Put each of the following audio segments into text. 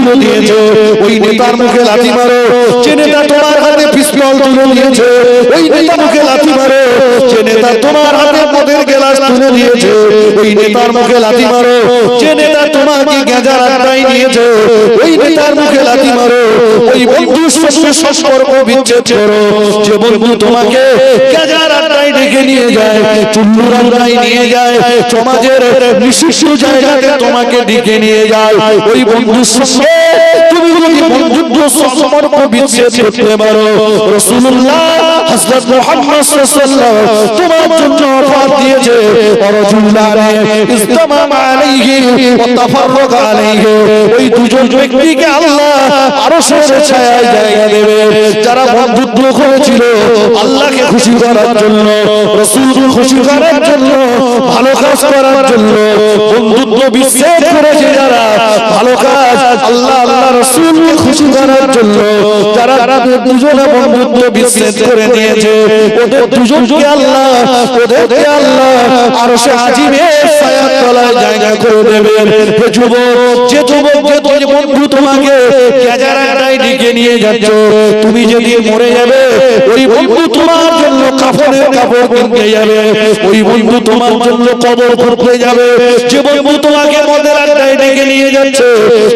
তুলে দিয়েছে ওই নেতার মুখে লাথি মারো। যে নেতা তোমার হাতে পিস্তল তুলে দিয়েছে ওই নেতার মুখে লাথি মারো। যে নেতা তোমার হাতে মদের গ্লাস তুলে দিয়েছে ওই নেতার মুখে লাথি মারো। যে নেতা তোমাকে গাঁজার আড্ডায় নিয়েছে ওই নেতার মুখে লাথি মারো। ওই বন্ধুর সঙ্গে সম্পর্ক বিচ্ছেদ করো। যে বন্ধু তোমাকে গাঁজার আড্ডায় ডেকে নিয়ে যায়, চুল্লুর আড্ডায় নিয়ে যায়, সমাজের নিষিদ্ধ জায়গাতে তোমাকে ডেকে নিয়ে যায়, ওই বন্ধুর সঙ্গে তুমি যদি বন্ধুত্ব সম্পর্ক বিচ্ছেদ করতে পারো, রাসূলুল্লাহ হযরত মুহাম্মদ সাল্লাল্লাহু আলাইহি ওয়াসাল্লাম তোমার জন্য অফার দিয়েছে রাজুলানে ইসতামাম আলাইহি ওয়া তাফাররাক আলাইহি। ওই দুজন ব্যক্তিকে আল্লাহ আরশের ছায়ায় জায়গা দেবে যারা বন্ধুত্ব করেছিল আল্লাহকে খুশি করার জন্য, রাসূলকে খুশি করার জন্য, ভালো কাজ করার জন্য। বন্ধুত্ব বিচ্ছেদ করেছে যারা ভালো কাজ আল্লাহ আল্লাহ রাসূলকে খুশি করার জন্য, যারা দুজনে বন্ধুত্ব বিচ্ছেদ করে দিয়েছে ওদের দুজনকে আল্লাহ আরশে আজিমের ছায়ার তলায় জায়গা করে দেবে। হে যুবক, যে যুবক যে বন্ধু তোমাকে গাঁজার আড্ডায় ডেকে নিয়ে যাচ্ছে, তুমি যদি মরে যাবে ওই বন্ধু তোমার জন্য কাফনের কাপড় কিনতে যাবে, ওই বন্ধু তোমার জন্য কবর করতে যাবে। যে বন্ধু তোমাকে মদের আড্ডায় ডেকে নিয়ে যাচ্ছে,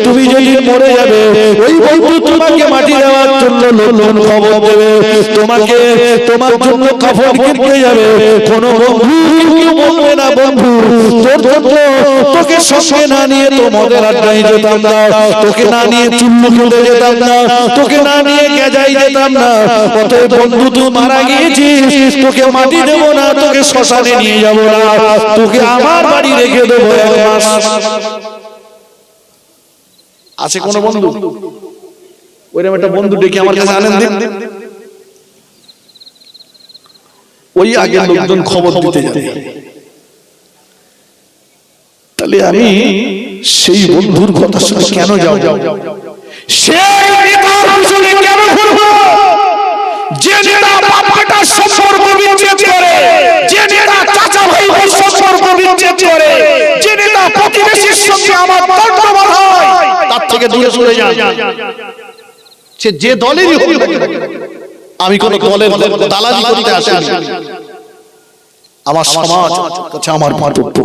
তুমি যদি মরে যাবে ওই বন্ধু তোমাকে মাটি দেওয়ার জন্য নতুন খবর দেবে, তোমাকে তোমার জন্য কাফন কিনতে যাবে। কোন বন্ধু বলবে না বন্ধু তোর জন্য তোকে সঙ্গে না নিয়ে তো মদের আড্ডায় যেতাম না, তোকে না নিয়ে চুল্লু খেতে যেতাম না, তোকে না নিয়ে গেজাই যেতাম না। অতএব বন্ধু তুই মারা গিয়েছিস, তোকে মাটি দেবো না, তোকে শ্মশানে নিয়ে যাবো না, তোকে আমার বাড়ি রেখে দেবো এক মাস। আছে কোন বন্ধু ওইরকম একটা বন্ধু ডেকে আমার কাছে আনেন দিন, ওই আগে লোকজন খবর দিতে যাবে। তাহলে আমি সেই বন্ধুর কথা শুনে কেন যাব? সেই নেতার পিছনে কেন ঘুরবো? যে নেতা বাপ বেটার সম্পর্ক বিচ্ছেদ করে, যে নেতা চাচা ভাই ভাই সম্পর্ক বিচ্ছেদ করে, যে নেতা প্রতিবেশীর সঙ্গে আমার তর্কবাদ হয়, তার থেকে দূরে সরে যান। সে যে দলেরই হোক, আমি কোন দলের দালালি করতে আসিনি। আমার সমাজ কাছে আমার কর্তব্য,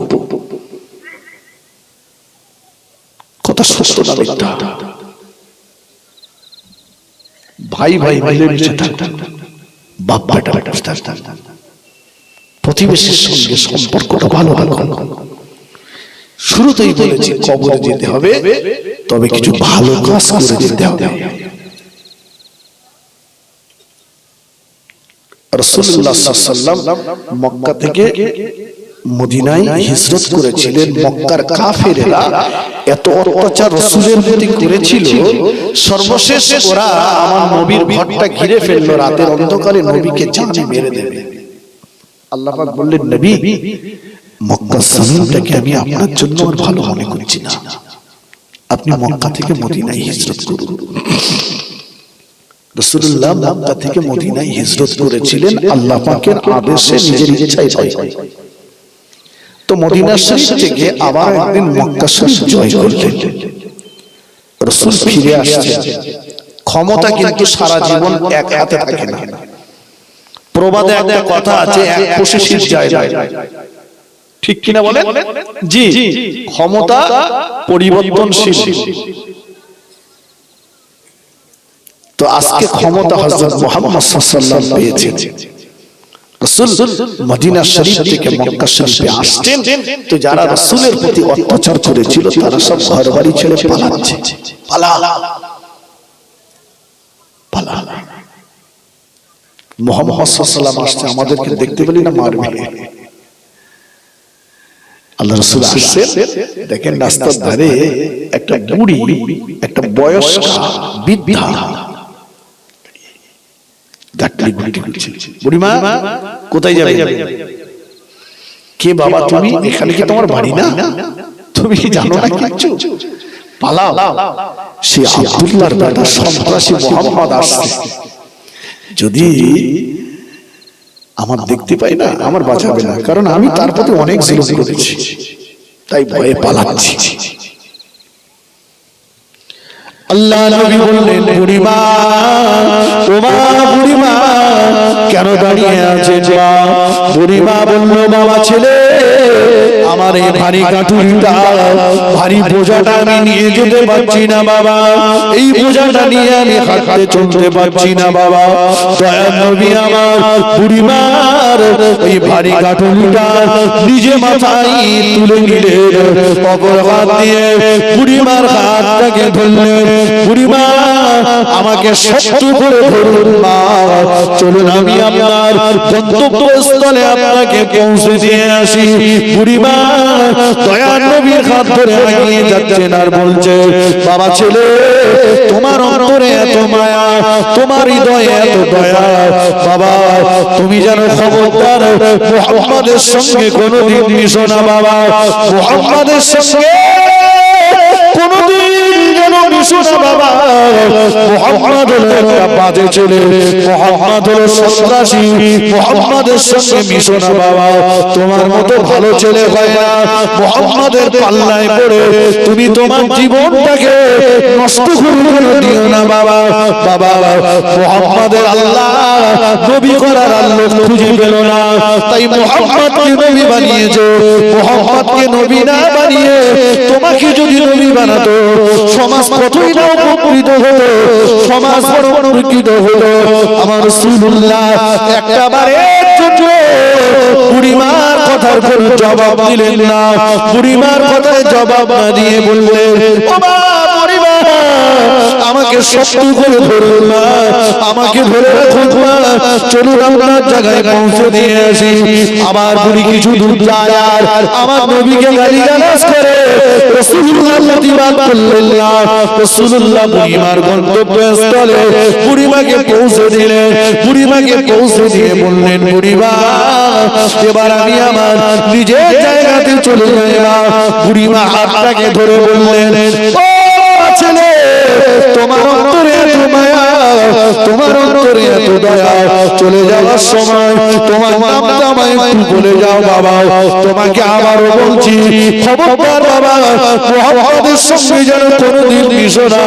কথা সত্য না মিথ্যা। ভাই ভাই মিলেমিশে থাকতেন, বাপ বেটা প্রতিবেশীর সঙ্গে সম্পর্কটা ভালো ভালো। শুরুতেই বলেছি কবরে যেতে হবে, তবে কিছু ভালো কাজ করে যেতে হবে। রাসূলুল্লাহ সাল্লাল্লাহু আলাইহি ওয়াসাল্লাম মক্কা থেকে মদিনায় হিজরত করেছিলেন। মক্কার কাফেররা এত অত্যাচার রাসূলের প্রতি করেছিল, সর্বশেষ ওরা আমার নবীর ঘরটা ঘিরে ফেললো, রাতের অন্ধকারে নবীকে জানে মেরে দেবে। আল্লাহ পাক বললেন, নবী মক্কা জমিনটাকে আমি আপনার জন্য আর ভালো মনে করছি না, আপনি মক্কা থেকে মদিনায় হিজরত করুন। রাসূলুল্লাহ মক্কা থেকে মদিনায় হিজরত করেছিলেন আল্লাহ পাকের আদেশে, নিজের ইচ্ছায় নয়। তো মদিনা শরীফ থেকে আবার একদিন মক্কা শরীফ জয় করলেন। রাসূল ফিরে আসছেন। ক্ষমতা কিন্তু সারা জীবন এক হাতে থাকে না। প্রবাদে একটা কথা আছে, এক কোষে শীষ যায় না, ঠিক কিনা বলেন? জি, ক্ষমতা পরিবর্তনশীল। তো আজকে ক্ষমতা হযরত মুহাম্মদ সাল্লাল্লাহু আলাইহি ওয়াসাল্লাম পেয়েছেন। রাসূল মদিনা শরীফ থেকে মক্কা শরীফে আসছেন, তো যারা রাসূলের প্রতি অত্যাচার করেছিল তারা সব ঘরবাড়ি ছেড়ে পালাচ্ছে। মুহাম্মদ সাল্লাল্লাহু আলাইহি ওয়াসাল্লাম আসছে, আমাদেরকে দেখতে পেলে না মারবে। আল্লাহ রাসূল আসছেন, দেখেন রাস্তার ধারে একটা বুড়ি, একটা বয়স্কা বৃদ্ধা গাটলি গুটি করছে। বুড়িমা কোথায় যাবে? কে বাবা তুমি? এখানে কি তোমার বাড়ি না? তুমি জানো না কিছু? পালাও। সে আব্দুল্লাহর বেটা সন্ত্রাসী মুহাম্মদ আসছে, যদি আমার দেখতে পাই না আমার বাঁচাবে না, কারণ আমি তার প্রতি অনেক জুলুম করেছি, তাই ভয়ে পালাচ্ছি। আল্লাহ নবী বললেন, বুড়িমা, ও মা, বুড়িমা কেন দাঁড়িয়ে আছে? বুড়িমা বলল, বাবা ছেলে, আমার এই ভারী কাঠুরিটা, ভারী বোঝাটা আমি নিয়ে যেতে পারছি না বাবা, এই বোঝাটা নিয়ে আমি হাঁটতে চলতে পারছি না বাবা। দয়ার নবী আমার বুড়িমার এই ভারী কাঠুরিটা নিজে মাথায় তুলে নিলেন, অপর হাত দিয়ে বুড়িমার হাতটাকে ধরলেন। বুড়িমা, আমাকে শক্ত করে ধরুন মা, চলুন আমি আপনার গন্তব্যস্থলে আপনাকে পৌঁছে দিয়ে আসি। বুড়িমা দয়ার নবীর হাত ধরে এগিয়ে যাচ্ছেন আর বলছে, বাবা ছেলে, তোমার অন্তরে এত মায়া, তোমার হৃদয়ে এত দয়া, বাবা তুমি যেন খবরদার মুহাম্মাদের সঙ্গে কোনোদিন মিশো না বাবা, মুহাম্মাদের সঙ্গে কোনোদিন যেন মিশো না বাবা। মুহাম্মদ হলো একটা বাজে ছেলে, মুহাম্মদ হলো সন্ত্রাসী, মুহাম্মাদের সঙ্গে মিশো না বাবা, তোমার মতো ভালো ছেলে হয় না। মুহাম্মাদের পাল্লায় পড়ে তুমি তোমার জীবনটাকে নষ্ট করে দিও না বাবা। বাবা মুহাম্মাদের আল্লাহ নবী করার আল্লাহ খুঁজে পেল না, তাই মুহাম্মদকে নবী বানিয়েছে। মুহাম্মদকে নবী না বানিয়ে তোমাকে যদি নবী বানাতো, সমাজ কতই না উপকৃত হতো, সমাজ বড় উপকৃত হতো। আমার রাসূলুল্লাহ একটা বারের জন্য বুড়িমার কথার কোনো জবাব দিলেন না। বুড়িমার কথায় জবাব না দিয়ে বললেন, ও মা, বুড়িমা আমাকে শক্ত করে ধরুন না, আমাকে ধরে রাখুন মা, চলুন আপনার জায়গায় পৌঁছে দিয়ে আসি। আবার বুড়ি কিছু দূর যায় আর আমার নবীকে গালিগালাজ করে রাসূলুল্লাহ প্রতিবাদ করলেন না। রাসূলুল্লাহ বুড়িমার গন্তব্যস্থলে বুড়িমাকে পৌঁছে দিলেন। বুড়িমাকে পৌঁছে দিয়ে বললেন, বুড়িমা এবার আমি আমার নিজের জায়গাতে চলে যাই না। বুড়িমা হাতটাকে ধরে বললেন, ও ছেলে, তোমার অন্তরে এত মায়া, তোমার অন্তরে এত দয়া, চলে যাওয়ার সময় তোমার নামটা আমায় একটু বলে যাও বাবা। তোমাকে আবারও বলছি, খবরদার বাবা, মুহাম্মাদের সঙ্গে যেন কোনোদিন মিশো না,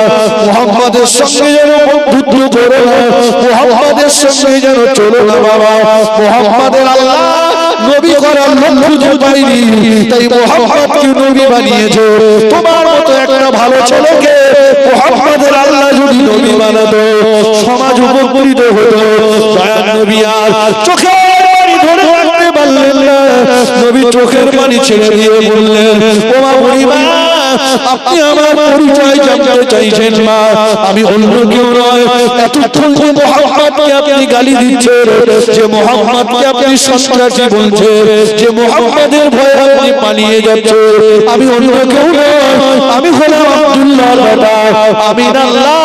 মুহাম্মাদের সঙ্গে যেন বন্ধুত্ব করো না, মুহাম্মাদের সঙ্গে যেন চলো না বাবা। মুহাম্মাদের আল্লাহ নবী করার লোক খুঁজে পাইনি, তাই মুহাম্মদকে নবী বানিয়েছে। তোমার মতো একটা ভালো ছেলেকে মুহাম্মদের আল্লাহ যদি নবী বানাতো, সমাজ উপকৃত হতো। দয়ার নবী আর চোখের পানি ধরে রাখতে পারলেন না, নবী চোখের পানি ছেড়ে দিয়ে বললেন, ও মা, বুড়িমা আপনি আমার পরিচয় জানতে চাইছেন মা, আমি অন্য কেউ নয়। এতক্ষণ যে মুহাম্মদকে আপনি গালি দিচ্ছেন, যে মুহাম্মদকে আপনি সন্ত্রাসী বলছেন, যে মুহাম্মদের ভয়ে আপনি পালিয়ে যাচ্ছেন, আমি অন্য কেউ নয়, আমি হলাম আব্দুল্লাহর বেটা, আমি আল্লাহ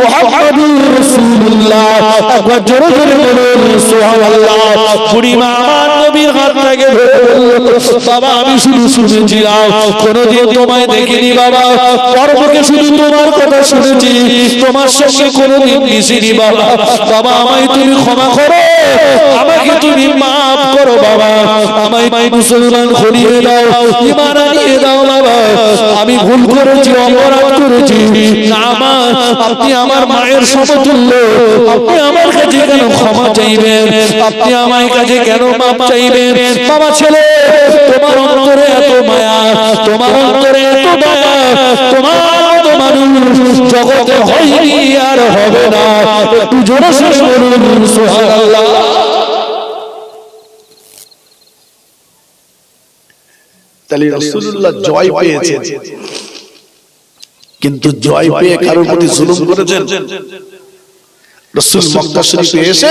মুহাম্মাদুর রাসূলুল্লাহ। একবার জোরে জোরে বলুন সুবহানাল্লাহ। বুড়িমা আমার নবীর হাত থেকে ধরে বলল, বাবা আমি শুধু শুনেছিলাম, কোনদিন তোমায় দেখিনি বাবা, পরমুখে শুধু তোমার কথা শুনেছি, তোমার সঙ্গে কোনদিন মিশিনি বাবা। বাবা আমায় তুমি ক্ষমা করো, আমাকে তুমি মাফ করো বাবা, আমায় মুসলমান করিয়ে দাও, ঈমান আনিয়ে দাও বাবা। আমি ভুল করেছি, অপরাধ করেছি না মা, আপনি আমার মায়ের সমতুল্য, আপনি আমার কাছে কেন ক্ষমা চাইবেন, আপনি আমার কাছে কেন মাপ চাইবেন? বাবা ছেলে, তোমার অন্তরে এত মায়া, তোমার অন্তরে এত দয়া, তোমার মতো মানুষ জগতে হয়নি আর হবে না। একটু জোরে জোরে বলুন সুবহানাল্লাহ। তাহলে রাসূলুল্লাহ জয় পেয়েছেন, কিন্তু জয় পেয়ে কারোর প্রতি জুলুম করেছেন? রাসূল মক্কা শরীফে এসে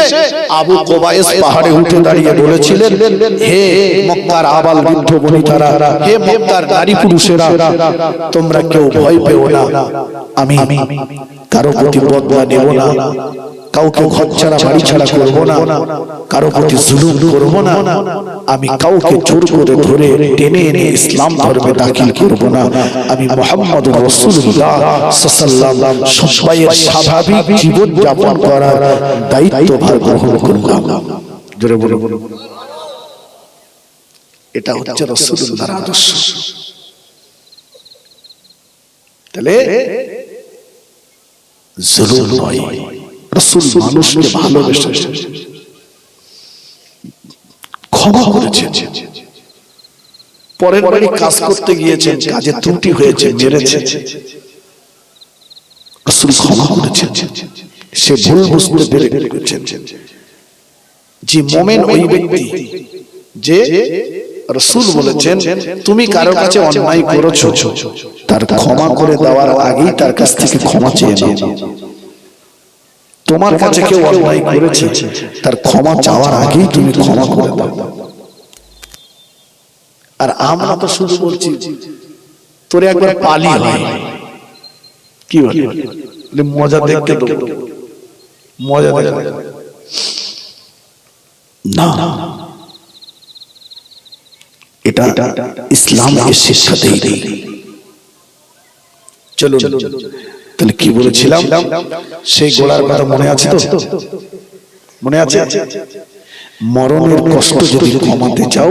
আবু কুবাইস পাহাড়ে উঠে দাঁড়িয়ে বলেছিলেন, হে মক্কার আবাল বৃদ্ধ বনিতারা, হে মক্কার নারী পুরুষেরা, তোমরা কেউ ভয় পেও না, আমি কারো প্রতি বদলা নেব না, কাউকে ঘর ছাড়া বাড়ি ছাড়া করবো না, কারো প্রতি জুলুম করবো না, আমি কাউকে জোর করে ধরে টেনে এনে ইসলাম ধর্মে দাখিল করবো না, আমি মুহাম্মদুর রাসূলুল্লাহ সাল্লাল্লাহু আলাইহি ওয়াসাল্লাম সবাইয়ের স্বাভাবিক জীবন যাপন করার দায়িত্বভার গ্রহণ করলাম। জোরে বলুন, এটা হচ্ছে রাসূলুল্লাহর আদর্শ। তাহলে জুলুম নয়। রাসূল মানুষকে ভালোবেসে ক্ষমা করেছেন। পরের বাড়ি কাজ করতে গিয়েছেন, কাজে ত্রুটি হয়েছে, মেরেছে, রাসূল ক্ষমা করেছেন। সে ভুল বুঝতে পেরেছেন। যে মুমিন ওই ব্যক্তি যে রাসূল বলেছেন তুমি কারো কাছে অন্যায় করেছো, তার ক্ষমা করে দেওয়ার আগেই তার কাছ থেকে ক্ষমা চেয়ে নাও। তোমার কাছে কেউ অন্যায় করেছে, তার ক্ষমা চাওয়ার আগেই তুমি ক্ষমা করে দাও। আর আমরা তো শুধু বলছি তোরে একবার পালি হয়, কি বলে মজা দেখতে দেবো, মজা দেখতে না, এটা ইসলাম এর শিক্ষা দেই। চলো তাহলে কি বলেছিলাম, সেই গোলার কথা মনে আছে তো? মনে আছে? মরণের কষ্ট যদি কমাতে চাও,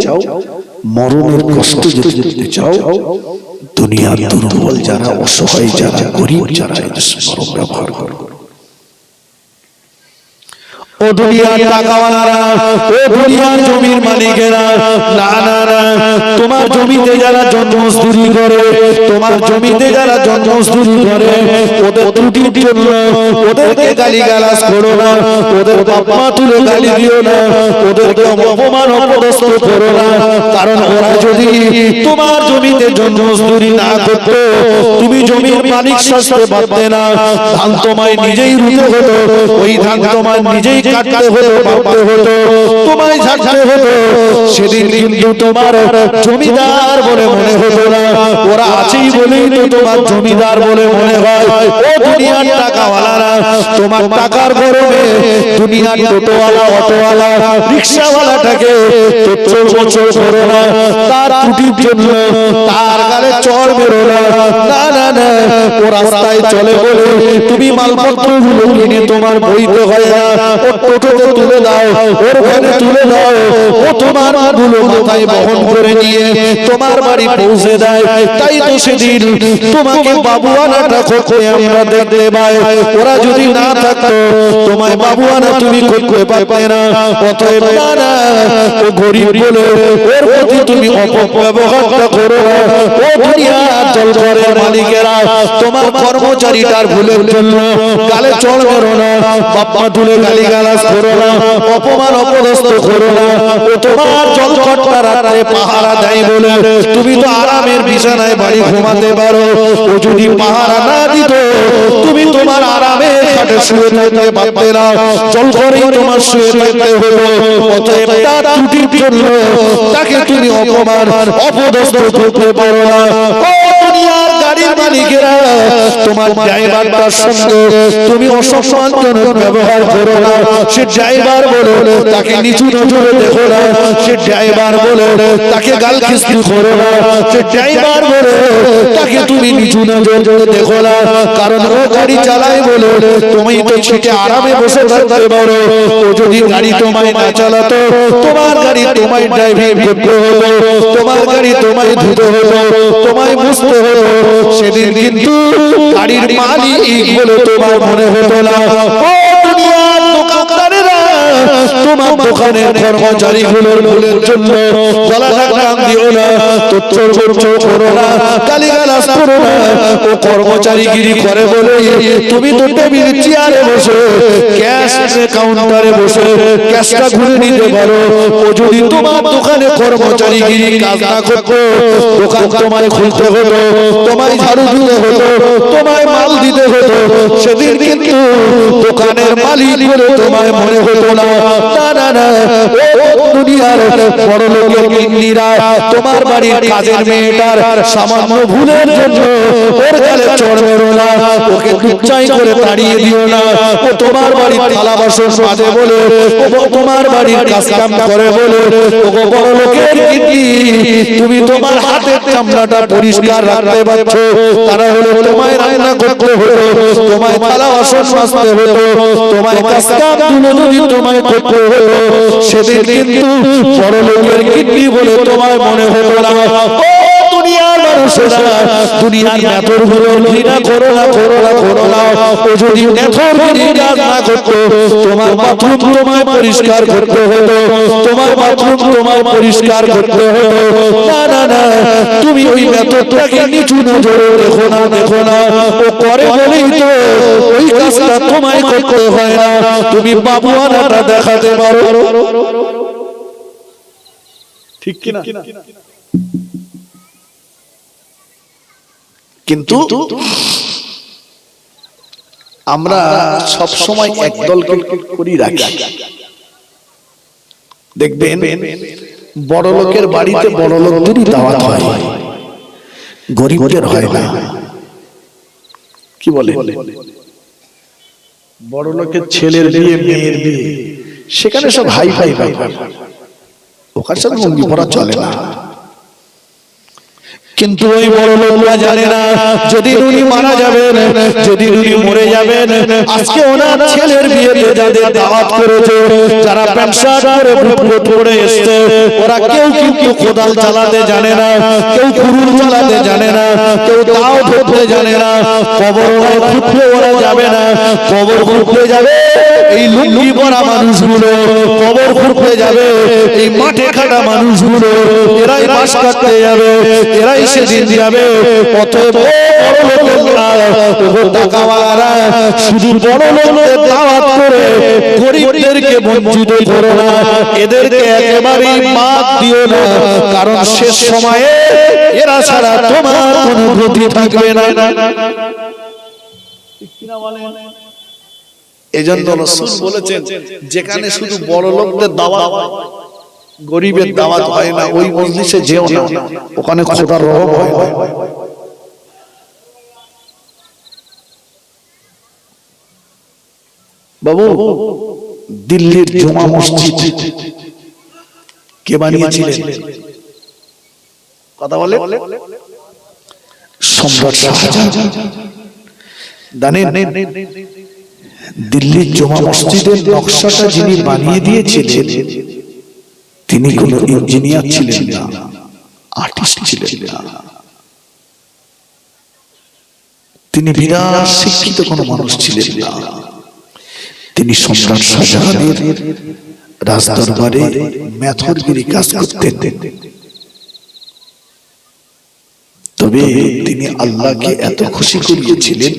মরণের কষ্ট যদি দিতে চাও, দুনিয়ার দুর্বল যারা, অসহায় যারা, গরিব যারা, এদের স্মরণ ব্যবহার করো। ও দুনিয়ার টাকাওয়ালারা, ও দুনিয়ার জমির মালিকেরা, না না না, তোমার জমিতে যারা জন্মমজদুরি করে, তোমার জমিতে যারা জন্মমজদুরি করে, ওদের ত্রুটির জন্য ওদেরকে গালিগালাজ করো না, ওদের বাপ মা তুলে গালি দিও না, ওদেরকে অপমান অপদস্থ করো না। কারণ ওরা যদি তোমার জমিতে জন্মমজদুরি না করতো, তুমি জমির মালিক সাজতে পারতে না। ধান তোমায় নিজেই রুতে হতো, ওই ধান তোমায় নিজেই কাটতে হতো, বাড়তে হতো, তোমায় ঝাড়তে হতো। সেদিন কিন্তু তোমার জমিদার বলে মনে হতো না, ওরা আছেই বলেই তো তোমার জমিদার বলে মনে হয়। ও দুনিয়ার টাকাওয়ালারা, তোমার টাকার গরমে দুনিয়ার টোটোওয়ালা, অটোওয়ালা, রিক্সাওয়ালাটাকে চোর করো না, তার ত্রুটির জন্য তার গালে চড় মেরো না। না না না, ও রাস্তায় চলে বলে তুমি মালপত্রগুলো কিনে তোমার বইতে হয় না, ও টোটোতে তুলে দাও, ওর ভ্যানে তুলে দাও, ও তোমার মালগুলো মাথায় বহন করে নিয়ে তোমার বাড়ি পৌঁছে দেয়। তাই তো সেদিন তোমাকে বাবুয়ানাটা করতে আমরা দেখতে পাই। ওরা যদি না থাকতো, তোমায় বাবুয়ানা তুমি করতে পারতে না। অতএব না না, ও গরিব বলে ওর প্রতি তুমি অপব্যবহারটা করো না। ও দুনিয়ার জলঘরের মালিকেরা, তোমার কর্মচারীটার ভুলের জন্য গালে চড় মেরো না, বাপ্পা তুলে গালিগালাজ করো না, অপমান অপদস্থ করো না। ও তোমার জলঘরটা রাতে পাহারা দেয় বলে তুমি তো আরামের বিছানায় বাড়ি ঘুমাতে পারো। ও যদি পাহারা না দিত, তুমি তোমার আরামের খাটে শুয়ে থাকতে পারতে না, জলঘরেই তোমার শুয়ে থাকতে হতো। অতএব তার ত্রুটির জন্য তাকে তুমি অপমান অপদস্থ করতে পারো না। ও দুনিয়ার গাড়ির মালিকেরা, তোমার ড্রাইভারটার সঙ্গে তুমি অসম্মানজনক ব্যবহার করো না। সে ড্রাইভার বলে তাকে নিচু নজরে দেখো না, সে ড্রাইভার বলে তাকে গালখিস্তি করো না, সে ড্রাইভার বলে তাকে তুমি নিচু নজরে দেখো না। কারণ ও গাড়ি চালায় বলে তুমি তো সিটে আরামে বসে থাকতে পারো। ও যদি গাড়ি তোমায় না চালাতো, তোমার গাড়ি তোমায় ড্রাইভিং করতে হতো, তোমার গাড়ি তোমায় ধুতে হতো, তোমায় মুছতে হতো। সেদিন কিন্তু গাড়ির মালিক বলে তোমার মনে হতো না। ও দুনিয়ার দোকানদারেরা, তোমার দোকানের কর্মচারীগুলোর ভুলের জন্য গলাটা টান দিও না, তোচ্চর করো না, গালিগালাজ করো না। ও কর্মচারীগিরি করে বলে তুমি তো টেবিল চেয়ারে বসে, ক্যাশ কাউন্টারে বসে ক্যাশটা ঘুরে নিতে পারো। ও যদি তোমার দোকানে কর্মচারীগিরি কাজ না করতো, দোকান তোমায় খুলতে হতো, তোমায় ঝাড়ু দিতে হতো, তোমায় মাল দিতে হতো। সেদিন কিন্তু দোকানের মালিক বলে তোমায় মনে হতো না। না না না, ও দুনিয়ার বড় লোকের গিন্নিরা, তোমার বাড়ির কাজের মেয়েটার সামান্য ভুলের জন্য ওর গালে চড় মেরো না, ওকে টুকচাই করে তাড়িয়ে দিও না। ও তোমার বাড়ির থালা বাসন মাজে বলে, ও তোমার বাড়ির কাজ কাম করে বলে, ও বড় লোকের গিন্নি তুমি তোমার হাতের চামড়াটা পরিষ্কার রাখতে পারছো, তারা হলো তোমায় রান্না করতে হতো, তোমায় থালা বাসন মাজতে হতো, তোমায় কাজ কাম যদি তোমায় করতে হতো। সেদিন কিন্তু বড় লোকের গিন্নি বলে তোমায় মনে হতো না। ও দুনিয়ার মানুষেরা দুনিয়ার নেথরগুলো ঘৃণা করো না, করো না, করো না। ও যদি নেথরগিরি কাজ না করতো, তোমার বাথরুম তোমায় পরিষ্কার করতে হতো, তোমার বাথরুম তোমায় পরিষ্কার করতে হতো। না না না, তুমি ওই নেথরটাকে নিচু নজরে দেখো না, দেখো না। ও করে বলেই তো ওই কাজটা তোমায় করতে হয় না, তুমি বাবুয়ানাটা দেখাতে পারো। ঠিক কিনা? কিন্তু আমরা সব সময় এক দলকে করি রাখি। দেখবেন বড় লোকের বাড়িতে বড় লোকদেরই দাওয়াত হয়, গরিবদের হয় না। কি বলে? বড় লোকের ছেলের বিয়ে, মেয়ের বিয়ে, সেখানে সব হাই ফাই ভাই, ওখানে সব লুঙ্গি পরা চলে না। কিন্তু ওই বড় লোকরা জানে না, যদি উনি মারা যাবেন, যদি উনি মরে যাবেন, আজকে ওনার ছেলের বিয়েতে যাদের দাওয়াত করেছে, যারা প্যান্ট শার্ট পরে বুট পরে এসছে, ওরা কেউ কিন্তু কোদাল চালাতে জানে না, কেউ কুড়ুল চালাতে জানে না, কেউ দাও ধরতে জানে না। কবর খুঁড়তে ওরা যাবে না, কবর খুঁড়তে যাবে এই লুঙ্গি পরা মানুষগুলো, কবর খুঁড়তে যাবে এই মাঠে খাটা মানুষগুলো, এরাই বাস করতে যাবে, এরাই সেদিন যাবে। অতএব বড় লোকেরা, টাকাওয়ালা শুধু বড় লোকদের দাওয়াত করে গরিবদেরকে বঞ্চিত করো না, এদেরকে একেবারেই বাদ দিও না, কারণ শেষ সময়ে এরা ছাড়া তোমার কোনো গতি থাকবে না। এজন্য রাসূল বলেছেন, যেখানে শুধু বড় লোকদের দাওয়াত, গরিবের দাওয়াত হয় না, ওই মজলিসে যেও না, ওখানে খোদার রহম হয় না। বাবু, দিল্লির জুমা মসজিদ কে বানিয়েছিলেন? কথা বলে সম্রাট শাহজাহান। জানেন দিল্লির জুমা মসজিদের নকশাটা যিনি বানিয়ে দিয়েছিলেন, তিনি কোনো ইঞ্জিনিয়ার ছিলেন না, আর্টিস্ট ছিলেন না, তিনি বিরাট শিক্ষিত কোনো মানুষ ছিলেন না। তিনি সম্রাট শাহজাহানের রাজদরবারে মেথরগিরি কাজ করতেন। তবে তিনি আল্লাহকে এত খুশি করিয়েছিলেন,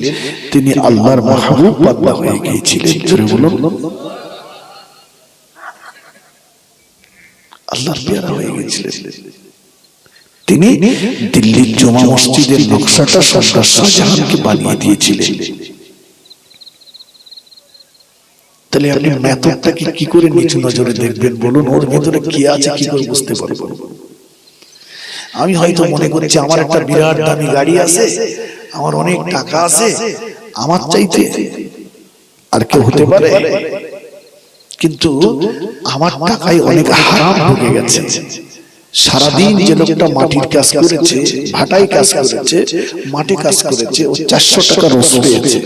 তিনি আল্লাহর মাহবুব বান্দা হয়ে গিয়েছিলেন। জোরে বলুন, আল্লাহর পেয়ারা হয়ে গিয়েছিলেন। তিনি দিল্লির জুমা মসজিদের নকশাটা সম্রাট শাহজাহানকে বানিয়ে দিয়েছিলেন। তাহলে আপনি মেথডটাকে কি করে নিচু নজরে দেখবেন বলুন? ওর ভেতরে কি আছে কি করে বুঝতে পারবেন? আমি হয়তো মনে করছি আমার একটা বিরাট দামি গাড়ি আছে, আমার অনেক টাকা আছে, আমার চাইতে আর কেউ হতে পারে, কিন্তু আমার টাকায় অনেক হারাম ঢুকে গেছে। সারাদিন যে লোকটা মাটির কাজ করেছে, ভাটায় কাজ করেছে, মাঠে কাজ করেছে, ও 400 টাকা রোজ পেয়েছে,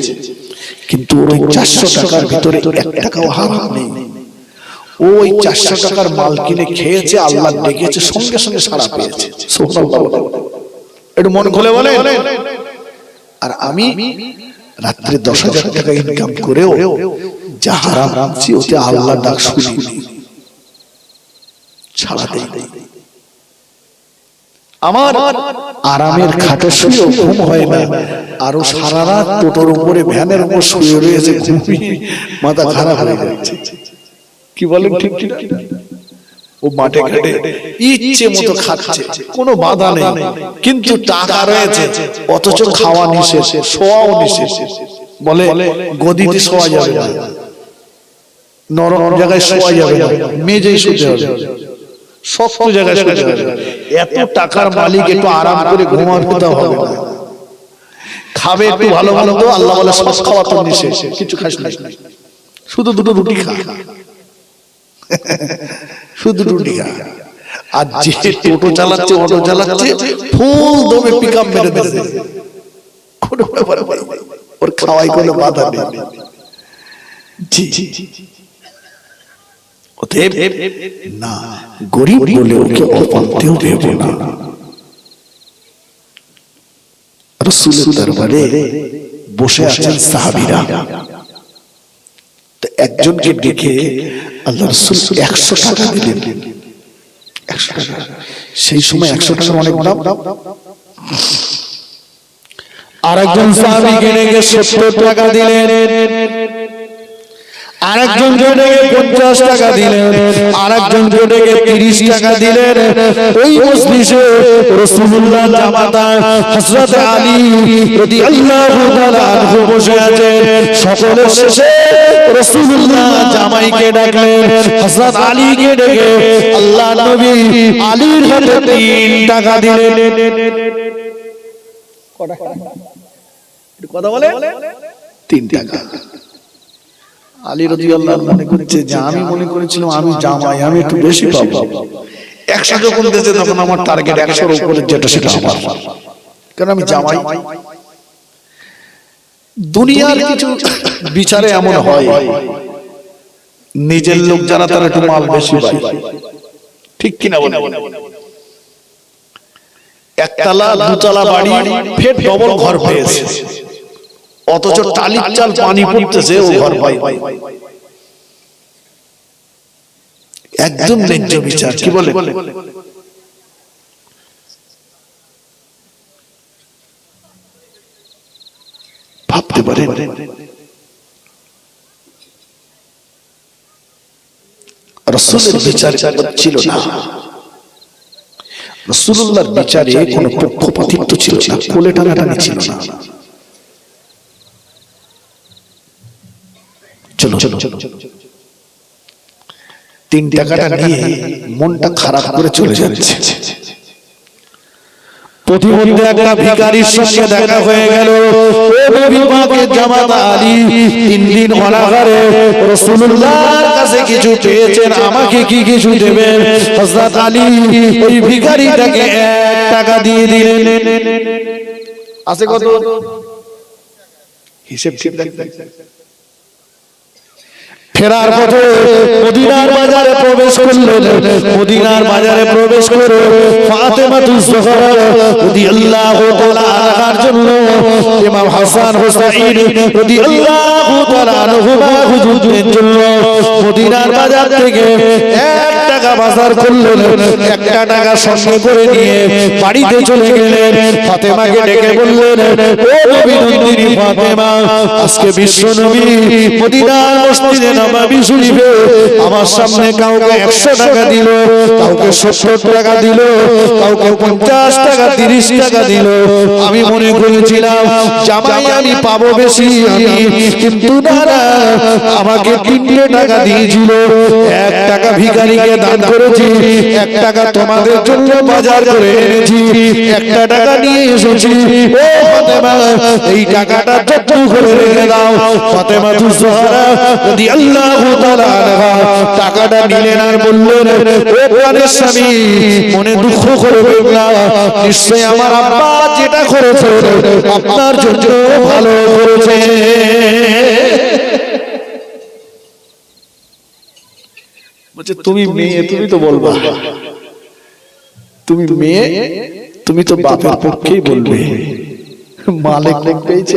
কিন্তু ওই 400 টাকার ভিতরে 1 টাকাও হারাম নেই। ওই 400 টাকার মাল কিনে খেয়েছে, আল্লাহ ডেকেছে, সঙ্গে সঙ্গে সাড়া পেয়েছে। সুবহানাল্লাহ, একটু মন খুলে বলেন। আর আমি রাত্রে 10,000 টাকা ইনকাম করেও যা হারাম রাখছি, ওতে আল্লাহ ডাক শুনি, ছাড়া দেই। আমার আরামের খাটে শুয়ে ঘুম হয় না, আরো সারা রাত টোটোর উপরে, ভ্যানের উপর শুয়ে রয়েছে, ঘুমিয়ে মাথা খারাপ হয়ে যাচ্ছে। কি বলেন ঠিক ঠিক? ও মাঠে ঘাটে ইচ্ছে মতো খাচ্ছে, কোনো বাধা নেই, কিন্তু টাকা রয়েছে, অথচ খাওয়া নিষেধ, শোয়াও নিষেধ। বলে গদিতে শোয়া যাবে না, নরম জায়গায় শোয়া যাবে না, মেঝেই শুতে হবে, শক্ত জায়গায় শুতে হবে। এত টাকার মালিক, একটু আরাম করে ঘুমাতে হবে না, খাবে একটু ভালো ভালো, আল্লাহ বলে সব খাওয়া তো নিষেধ, কিছু খাস না, শুধু 2 রুটি খা, শুধু রুটি খা। আর যে টোটো চালাচ্ছে, অটো চালাচ্ছে, ফুল দমে পিকআপ মেরে দেবে, কোনো ব্যাপার নেই, ওর খাওয়াই কোনো বাধা নেই। জি অতএব না, গরিব বলে ওকে অপান্তেও দেব না। রাসূলের দরবারে বসে আছেন সাহাবীরা। তো একজনকে ডেকে আল্লাহ রাসূল 100 টাকা দিলেন। 100 টাকা, সেই সময় 100 টাকার অনেক দাম। আরেকজন সাহাবীকে ডেকে 70 টাকা দিলেন, আরেকজনকে ডেকে 50 টাকা দিলেন, আরেকজনকে ডেকে 30 টাকা দিলেন। ওই মজলিসে রাসূলুল্লাহ জামাতা হযরত আলী রাদিয়াল্লাহু তাআলা আনহু বসে আছেন। সকলের শেষে রাসূলুল্লাহ জামাইকে ডাকলেন, হযরত আলীকে ডেকে আল্লাহ নবী আলীর হাতে 3 টাকা দিলেন। কথা বলে 3 টাকা। আলী রাদিয়াল্লাহু মনে করছে যে আমি মনে করেছিলাম আমি জামাই, আমি একটু বেশি পাবো। 100 যখন দিয়েছে তখন আমার টার্গেট 100 এর উপরে যেটা সেটা আমার, কারণ আমি জামাই। দুনিয়ার কিছু বিচারে এমন হয়, নিজের লোক যারা তারা একটু মাল বেশি পায়, ঠিক কিনা বলেন? একতলা দুতলা বাড়ি ফের ডবল ঘর পেয়েছে, অথচ টালির চাল পানি পড়তেছে, ও ঘর পাই। একদম ন্যায্য বিচার, কি বলে? ভাবতে পারেন রাসূলের বিচার ছিল না, রাসূলুল্লাহর বিচারে কোনো পক্ষপাতিত্ব ছিল না, কোলে টানাটানি ছিল না। চলো চলো 3 টাকাটা নিয়ে মনটা খারাপ করে চলে যাচ্ছে। প্রতিমধ্যে একটা ভিখারির সঙ্গে দেখা হয়ে গেল। ও নবী পাকের জামাতা আলী 3 দিন অনাহারে রাসূলুল্লাহর কাছে কিছু পেয়েছেন, আমাকে কি কিছু দেবেন? হযরত আলী ওই ভিখারিটাকে 1 টাকা দিয়ে দিলেন। আছে কত হিসাব ঠিক রাখতে। ফেরার পথে মদিনার বাজারে প্রবেশ করলেন। মদিনার বাজারে প্রবেশ করে ফাতেমাতুজ জোহরা রাদিয়াল্লাহু তাআলা আনহার জন্য ইমাম হাসান হুসাইন রাদিয়াল্লাহু তাআলা আনহুমা হুজুরের জন্য মদিনার বাজার থেকে 1 টাকা বাজার করলেন। 1 টাকা সঙ্গে করে নিয়ে বাড়িতে চলে গেলেন। ফাতেমাকে ডেকে বললেন, ও নবী নন্দিনী ফাতেমা, আজকে বিশ্ব নবী মদিনার মসজিদে নববী শরীফে আমার সামনে কাউকে 100 টাকা দিল, কাউকে 70 টাকা দিল, কাউকে 50 টাকা 30 টাকা দিল। আমি মনে করেছিলাম জামাই আমি পাবো বেশি, কিন্তু না, আমাকে 3 টাকা দিয়েছিল। 1 টাকা ভিখারিকে দান করেছি, 1 টাকা তোমাদের জন্য বাজার করে এনেছি, 1 টাকা নিয়ে এসেছি। ও ফাতেমা, এই টাকাটা যত্ন করে রেখে দাও। ফাতেমাতুজ জোহরা রাদিয়াল্লাহু তাআলা আনহা টাকাটা নিলেন আর বললেন, ও প্রাণের স্বামী, মনে দুঃখ করবেন না, নিশ্চয়ই আমার আব্বা যেটা করেছে আপনার জন্য ভালো করেছে। বলছে তুমি মেয়ে, তুমি তো বলবা, তুমি মেয়ে, তুমি তো বাপের পক্ষেই বলবে, মালিক পেয়েছে।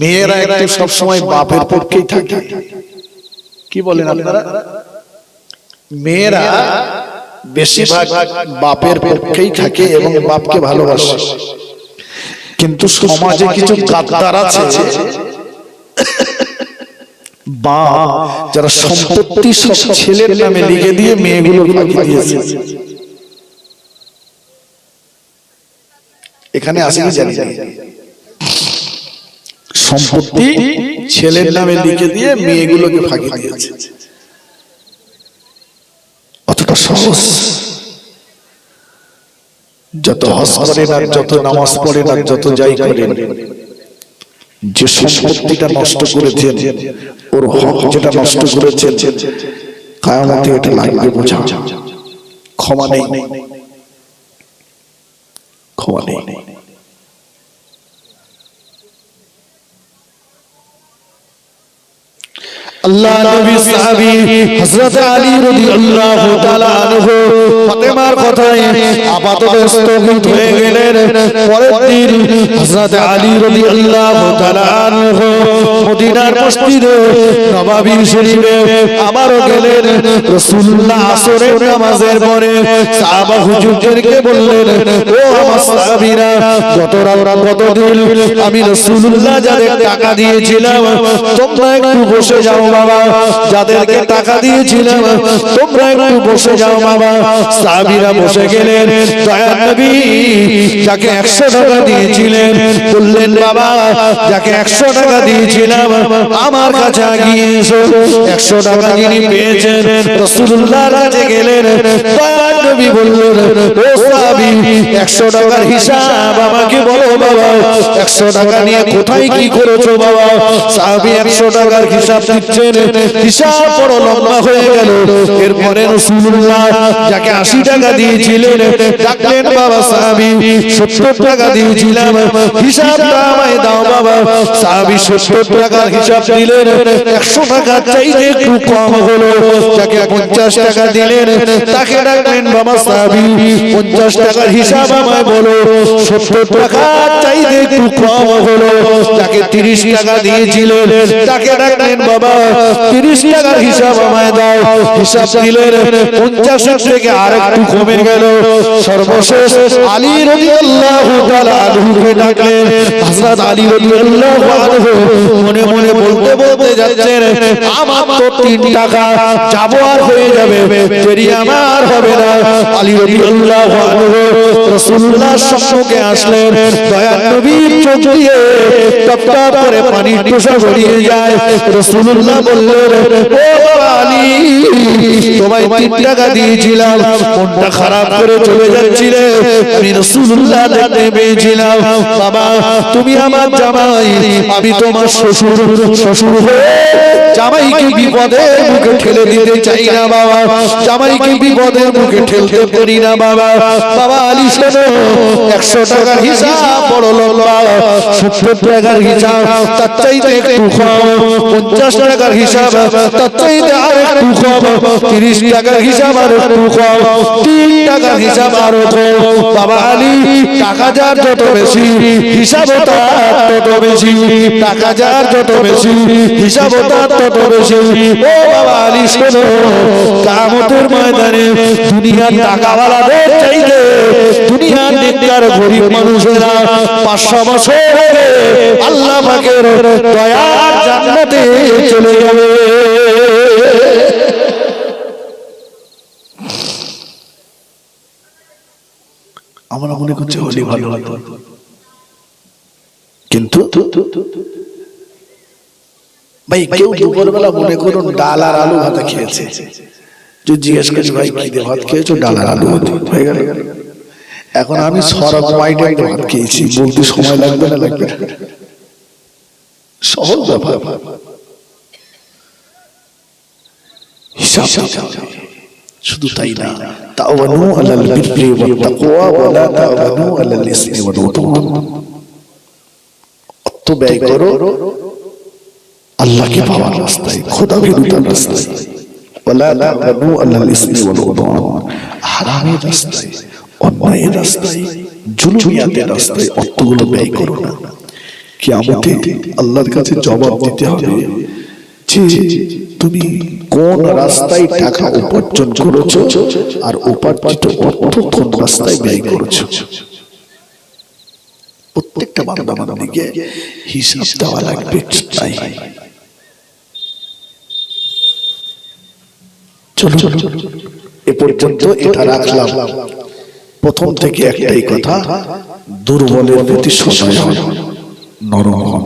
মেয়েরা একটু সবসময় বাপের পক্ষেই থাকে, কি বলেন আপনারা? মেয়েরা বেশিরভাগ বাপের পক্ষেই থাকে এবং বাপকে ভালোবাসে। কিন্তু সমাজে কিছু গাদ্দার আছে, বা যারা সম্পত্তি সব ছেলের নামে লিখে দিয়ে মেয়েগুলো ফাঁকি দিয়েছে। এখানে আসে কি জানি, সম্পত্তি ছেলের নামে লিখে দিয়ে মেয়েগুলোকে ফাঁকি দিয়েছে। অতটা সহজ, যত হজ করেন আর যত নামাজ পড়েন আর যত যাই করেন, যে সম্পত্তিটা নষ্ট করেছেন, ওর হক যেটা নষ্ট করেছেন, কিয়ামতে এটা লাগবে বোঝা। ক্ষমা নেই, ক্ষমা নেই। আল্লাহ নবী সাহাবী হযরত আলী রাদিয়াল্লাহু তাআলা আনহু ফাতেমার কথায় আপাতত স্থগিত হয়ে গেলেন। পরের দিন হযরত আলী রাদিয়াল্লাহু তাআলা আনহু মদিনার মসজিদে নববী শরীফে আবারও গেলেন। রাসূলুল্লাহ আসরের নামাজের পরে সাহাবা হুজুরদেরকে বললেন, ও আমার সাহাবীরা, গত রাত গত দিন আমি রাসূলুল্লাহ যাদের টাকা দিয়েছিলাম তোমরা একটু বসে যাও বাবা, যাদেরকে টাকা দিয়েছিলাম তোমরা একটু বসে যাও বাবা। সাহাবীরা বসে গেলেন। দয়ার নবী যাকে 100 টাকা দিয়েছিলেন বললেন, বাবা যাকে 100 টাকা দিয়েছিলাম আমার কাছে গিয়ে এসো। 100 টাকা যিনি পেয়েছেন রাসূলুল্লাহর কাছে গেলেন। দয়ার নবী বললেন, ও সাহাবী 100 টাকার হিসাব আমাকে বলো বাবা, 100 টাকা নিয়ে কোথায় কি করেছো বাবা? সাহাবী 100 টাকার হিসাব দিচ্ছেন, হিসাব বড় লম্বা হয়ে গেল। এরপরে রাসূলুল্লাহ যাকে 80 টাকা দিয়েছিলেন ডাকলেন, বাবা সাহাবী 70 টাকা দিয়েছিলাম, হিসাবটা আমায় দাও বাবা। সাহাবী 70 টাকার হিসাব দিলেন। 100 টাকা চাইতে একটু কম হলো। যাকে 50 টাকা দিলেন তাকে ডাকলেন, বাবা সাহাবী 50 টাকার হিসাব আমায় বলো। 70 টাকা চাইতে একটু কম হলো। যাকে 30 টাকা দিয়েছিলেন তাকে ডাকলেন, বাবা 30 টাকার হিসাব আমায় দাও। হিসাব দিলেন, 50 থেকে আরেকটু কমে গেল। সর্বশেষ আলী রাদিয়াল্লাহু তাআলা আনহুকে ডাকলেন। হযরত আলী রাদিয়াল্লাহু আনহু মনে মনে বলতে বলতে যাচ্ছেন, আমার তো 3 টাকা যাব আর হয়ে যাবে, দেরি আমার হবে না। আলী রাদিয়াল্লাহু আনহু রাসূলুল্লাহর সম্মুখে আসলেন। দয়ার নবীর চোখ দিয়ে টপ টপ করে পানি টোশা গড়িয়ে যায়। রাসূলুল্লাহ বললেন, ও বাবা আলী, তোমায় 3 টাকা দিয়েছিলাম, মনটা খারাপ করে চলে যাচ্ছিলে, আমি রাসূলুল্লাহ দেখতে পেয়েছিলাম। বাবা তুমি আমার জামাই, আমি তোমার শ্বশুর। শ্বশুর হয়ে জামাইকে বিপদের মুখে ঠেলে দিতে চাই না বাবা, জামাইকে বিপদের মুখে ঠেলতে পারি না বাবা। বাবা আলী শোনো, 100 টাকার হিসাব বড় লম্বা, 70 টাকার হিসাব তার চাইতে একটু কম, 50 টাকার হিসাব তার চাইতে আর একটু কম, 30 টাকার হিসাব আর একটু কম, 3 টাকার হিসাব আরো কম। বাবা আলী, টাকা যার যত বেশি হিসাবও তার তত বেশি, টাকা যার যত বেশি হিসাবও তার তত বেশি। ও বাবা আলী শোনো, কিয়ামতের ময়দানে দুনিয়ার টাকাওয়ালাদের চাইতে দুনিয়ার নেককার গরিব মানুষেরা 500 বছর আগে আল্লাহ পাকের দয়ার জান্নাতে চলে যাবে। আমরা মনে করছি হলি ভালো হতো, কিন্তু ভাই কেউ দুপুরবেলা মনে করুন ডাল আর আলু ভাত খেয়েছে, যদি জিজ্ঞেস করি ভাই কি দিয়ে ভাত খেয়েছো, ডাল আর আলু ভাত হয়ে গেল। এখন আমি সরব আইটেম ভাত খেয়েছি, বলতে সময় লাগবে না? লাগবে না, সহজ ব্যাপার। হিসাব শুধু তাই না, তাওয়ানু আলাল বিররি ওয়াত তাকওয়া ওয়া লা তাওয়ানু আলাল ইসমি ওয়াল উদওয়ান। অর্থ ব্যয় করো আল্লাহকে পাওয়ার রাস্তায়, খোদা বিরুদ্ধের রাস্তায়, ওয়া লা তাওয়ানু আলাল ইসমি ওয়াল উদওয়ান। হারামের রাস্তায়, অন্যায়ের রাস্তায়, জুলুমিয়াতের রাস্তায় অর্থগুলো ব্যয় করো না। কিয়ামতে আল্লাহর কাছে জবাব দিতে হবে যে তুমি কোন রাস্তায় টাকা উপার্জন করেছো আর উপার্জিত অর্থ কোন রাস্তায় ব্যয় করেছো। প্রত্যেকটা বান্দা বান্দিকে হিসাব দেওয়া লাগবে। তাই চলো এ পর্যন্ত এটা রাখলাম। প্রথম থেকে একটাই কথা, দুর্বলের প্রতি সদয় হও, নরম হও।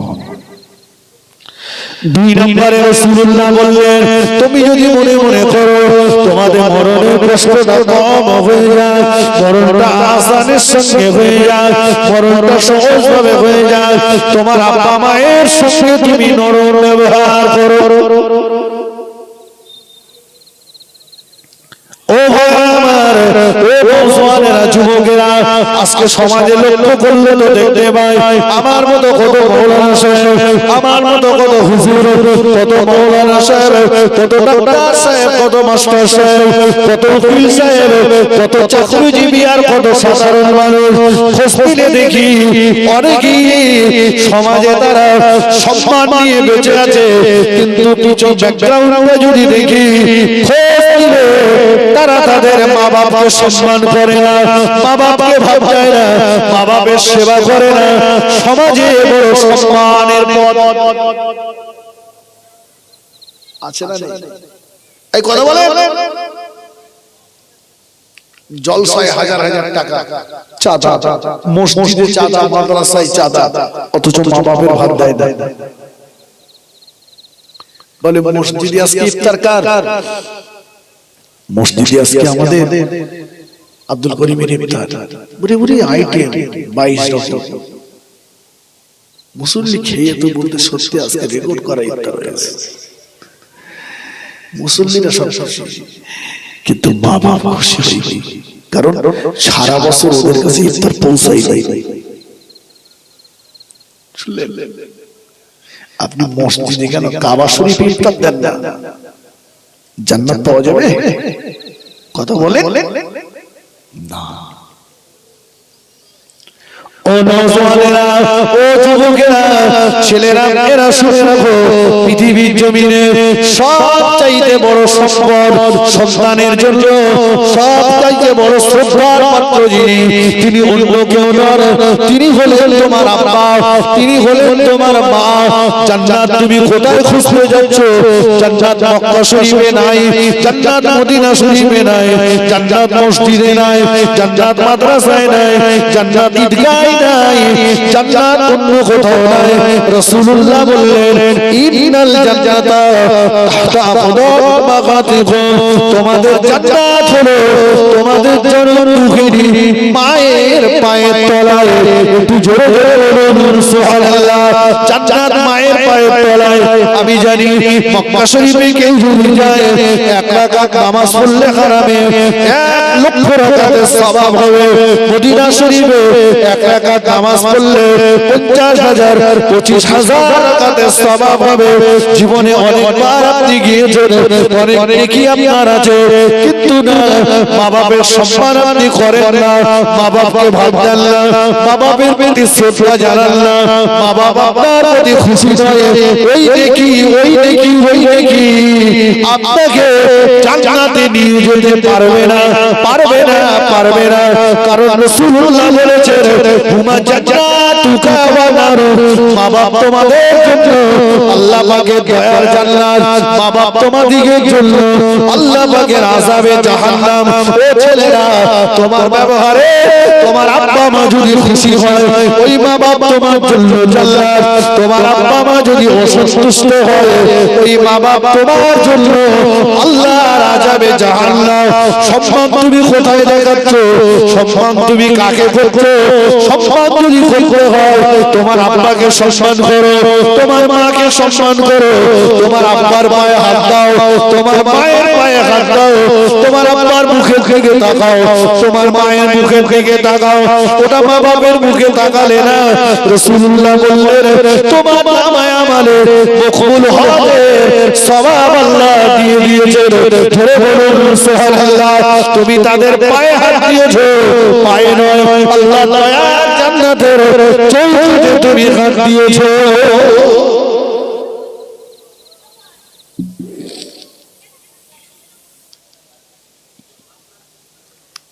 2 নম্বরে রাসূলুল্লাহ বললেন, তুমি যদি মনে মনে করো তোমাদের মরণের কষ্টটা কম হয়ে যায়, মরণটা আসানের সঙ্গে হয়ে যায়, মরণটা সহজভাবে হয়ে যায়, তোমার আব্বা মায়ের সঙ্গে তুমি নরম ব্যবহার করো। ও ভাই আমার, ও নওজওয়ানেরা, যুবকেরা, আজকে সমাজে লক্ষ্য করলে তো দেখতে পাই আমার মতো কত মাওলানা সাহেব, আমার মতো কত হুজুর, কত মাওলানা সাহেব, কত ডাক্তার সাহেব, কত মাস্টার সাহেব, কত উকিল সাহেব, কত চাকরিজীবী আর কত সাধারণ মানুষ খোঁজ নিলে দেখি অনেকেই সমাজে তারা সম্মান নিয়ে বেঁচে আছে, কিন্তু কিছু ব্যাকগ্রাউন্ডে যদি দেখি খোঁজ নিলে তারা তাদের মা বাপকে সম্মান করে না, মা বাপকে ভাব যায় না, মা বাপের সেবা করে না। সমাজে বড় সম্মানের পদ আছে না নেই? এই কথা বলে জলসায় হাজার হাজার টাকা চাঁদা, মসজিদে চাঁদা, মাদ্রাসায় চাঁদা, অথচ মা বাপের ভাত দেয় দেয় বলে মসজিদে আজকে ইফতার কার? মসজিদে আজকে আমাদের আব্দুল করিমের ইফতার। বুড়ি বুড়ি আইটেম 22 রকম মুসল্লি খেয়ে তো বলতে সত্যি আজকে রেকর্ড করা ইফতার হয়েছে। মুসল্লিরা সব খুশি, কিন্তু মা বাপ খুশি হয়নি, কারণ সারা বছর ওদের কাছে ইফতার পৌঁছাই নাই। আপনি মসজিদে কেন কাবা শরীফে ইফতার দেন না? জান্নাত পাওয়া যাবে? কথা বলেন না। ও নওজওয়ানেরা, ও যুবকেরা, ছেলেরা, মেয়েরা, শুনে রাখো, পৃথিবীর জমিনে সবচাইতে বড় সম্পদ সন্তানের জন্য, সবচাইতে বড় শ্রদ্ধার পাত্র যিনি, তিনি অন্য কেউ নন, তিনি হলেন তোমার আব্বা, তিনি হলেন তোমার মা। জান্নাত তুমি কোথায় খুঁজতে যাচ্ছ? জান্নাত মক্কা শরীফে নাই, জান্নাত মদিনা শরীফে নাই, জান্নাত মসজিদে নাই, জান্নাত মাদ্রাসায় নাই, জান্নাত ঈদগাহে নাই, জান্নাত অন্য কোথাও নাই। রাসূলুল্লাহ বললেন, ইন্নাল জান্নাতা তাহতা আকদামিকুম, তোমাদের জান্নাত হলো তোমাদের জন্মভূমি মায়ের পায়ের তলায়। একটু জোরে জোরে বলুন সুবহানাল্লাহ। জান্নাত মায়ের পায়ের তলায়। আমি জানি মক্কা শরীফে কেউ যদি যায় 1 রাকাত নামাজ পড়লে হারামে 1 লক্ষ রাকাতের সওয়াব হবে। মদিনা শরীফে 1 রাকাত নামাজ পড়লে 50,000 25,000 রাকাতের সওয়াব হবে। জীবনে অনেকবার আপনি গিয়েছেন, অনেক নেকি আপনার আছে, কিন্তু না, মা বাপের সম্মান আপনি করেন না, মা বাপকে ভাব দেন না, মা বাপের প্রতি শ্রদ্ধা জানান না, মা বাবা আপনার প্রতি খুশি নয়। ওই নেকি, ওই নেকি, ওই নেকি আপনাকে জান্নাতে নিয়ে যেতে পারবে না, পারবে না, পারবে না। কারণ রাসূলুল্লাহ বলেছেন, হুমা জান্নাতুকা ওয়া নারু, মা বাপ তোমাদের জন্য আল্লাহ পাকের দয়ার জান্নাত, মা বাপ তোমাদের জন্য আল্লাহ পাকের আযাবে জাহান্নাম। ও ছেলেরা, তোমার ব্যবহারে তোমার আব্বা মা যদি খুশি হয়, ওই মা বাপ তোমার জন্য জান্নাত। তোমার আব্বা মা যদি অসন্তুষ্ট হয়, ওই মা বাপ তোমার জন্য আল্লাহর আযাবে জাহান্নাম। সম্মান তুমি কোথায় দেখাচ্ছ? সম্মান তুমি কাকে করছো? সম্মান যদি করতে হয়, তোমার আব্বাকে সম্মান করো, তোমার মাকে সম্মান করো, তোমার আব্বার পায়ে হাত দাও, তোমার মায়ের পায়ে হাত দাও, তোমার আব্বার মুখের দিকে তাকাও, তোমার মায়ের মুখের দিকে তাকাও। ওটা মা বাপের মুখে তাকালে না, রাসূলুল্লাহ বললেন, তোমার নামায়ে আমালে মকবুল হবে, সওয়াব আল্লাহ দিয়ে দিয়েছেন। ধরে বলুন সুবহানাল্লাহ। তুমি তাদের পায়ে হাত দিয়েছো, পায়ে নয়, আল্লাহ দয়ার জান্নাতের চৌকিতে তুমি হাত দিয়েছো।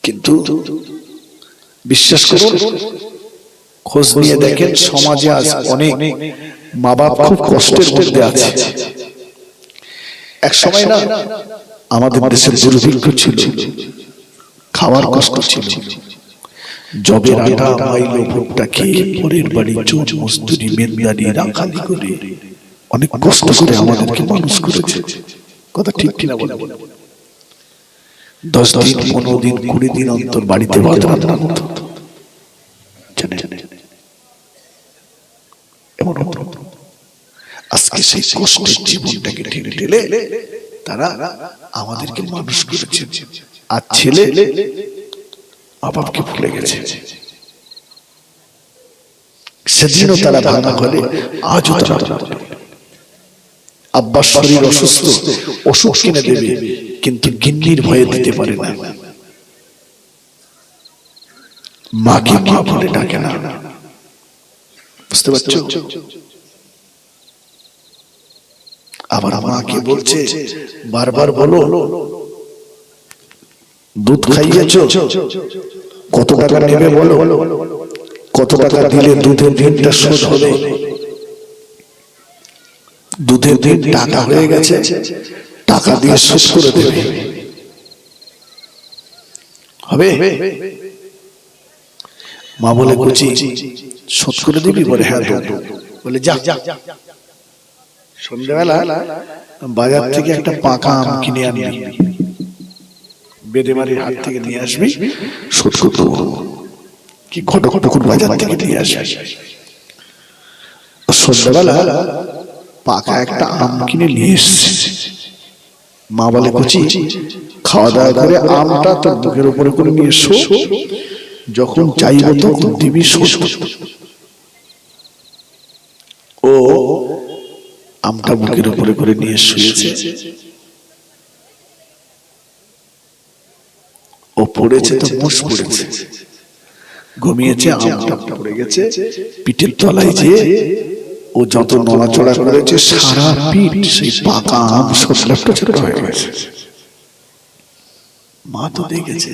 কিন্তু বিশ্বাস করুন, খোঁজ নিয়ে দেখেন সমাজে আজ অনেক মা বাপ খুব কষ্টের মধ্যে আছে। এক সময় না আমাদের দেশে দুর্ভিক্ষ ছিল, খাওয়ার কষ্ট ছিল, জবের আটা মাইলো ভুট্টা খেয়ে পরের বাড়ি চোর মজদুরি মেন্দারি রাখালি করে অনেক কষ্ট করে আমাদেরকে মানুষ করেছে। কথা ঠিক কিনা বলে? 10 দিন 15 দিন 20 দিন অন্তর বাড়িতে ভাত রান্না হতো। আজকে সেই কষ্টের জীবনটাকে ঠেলে ঠেলে তারা আমাদেরকে মানুষ করেছে। আর ছেলে মা বাপকে ভুলে গেছে। সেদিনও তারা ভাঙা করে, আজও তারা আব্বার শরীর অসুস্থ, ওষুধ কিনে দেবে, কিন্তু গিন্নির ভয়ে দিতে পারে না। মাকে মা বলে ডাকে না। বুঝতে পারছো? আবার মাকে বলছে, বারবার বলো দুধ খাইয়েছো, কত টাকা নেবে বলো, কত টাকা দিলে দুধের ঋণটা শোধ হবে। দুধের ঋণ টাকা হয়ে গেছে, টাকা দিয়ে শোধ করে দেবে, হবে? মা বলে, কুচি শোধ করে দিবি? বলে হ্যাঁ দেবো। বলে যা, সন্ধ্যাবেলা বাজার থেকে একটা পাকা আম কিনে আনবি, বেদেমারির হাত থেকে নিয়ে আসবি, শোধ করে দেবো। কি ঘটক বাজার থেকে নিয়ে আসবি। সন্ধ্যাবেলা পাকা একটা আম কিনে নিয়ে এসছে। মা বলে, কুচি খাওয়া দাওয়া করে আমটা তোর মুখের উপরে করে নিয়ে এসো, যখন চাইবো তখন দিবি শোধ। ও আমটা মুখের উপরে করে নিয়ে শুয়েছে, ও পড়েছে তো মুষ পড়েছে, ঘুমিয়েছে, আমটা পড়ে গেছে পিঠের তলায়, যে ও যত নড়াচড়া করেছে সারা পিঠ সেই পাকা আম সব ছোট হয়ে গেছে। মা তো দেখেছে,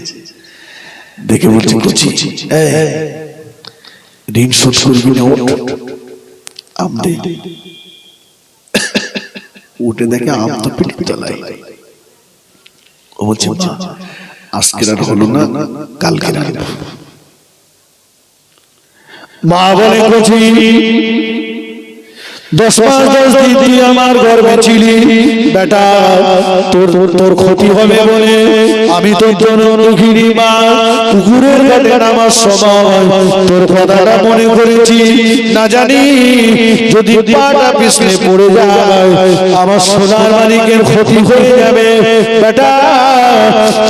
দেখে বলছে, কুচি ঋণ শোধ করবি না, আম দে। উঠে দেখে আম তো পিঠের তলায়। ও বলছে, মা আজকে আর হলো না, কালকে রাখবো। মা বলে, কুচি 10 মাস 10 দিন তুই আমার গর্ভে ছিলি বেটা, তোর ক্ষতি হবে বলে আমি তোর জন্য দুঃখিনী মা পুকুরের ঘাটে নামার সময় তোর কথাটা মনে করেছি। না জানি যদি পাটা পিছলে পড়ে যায় আমার সোনার মালিকের ক্ষতি হয়ে যাবে বেটা,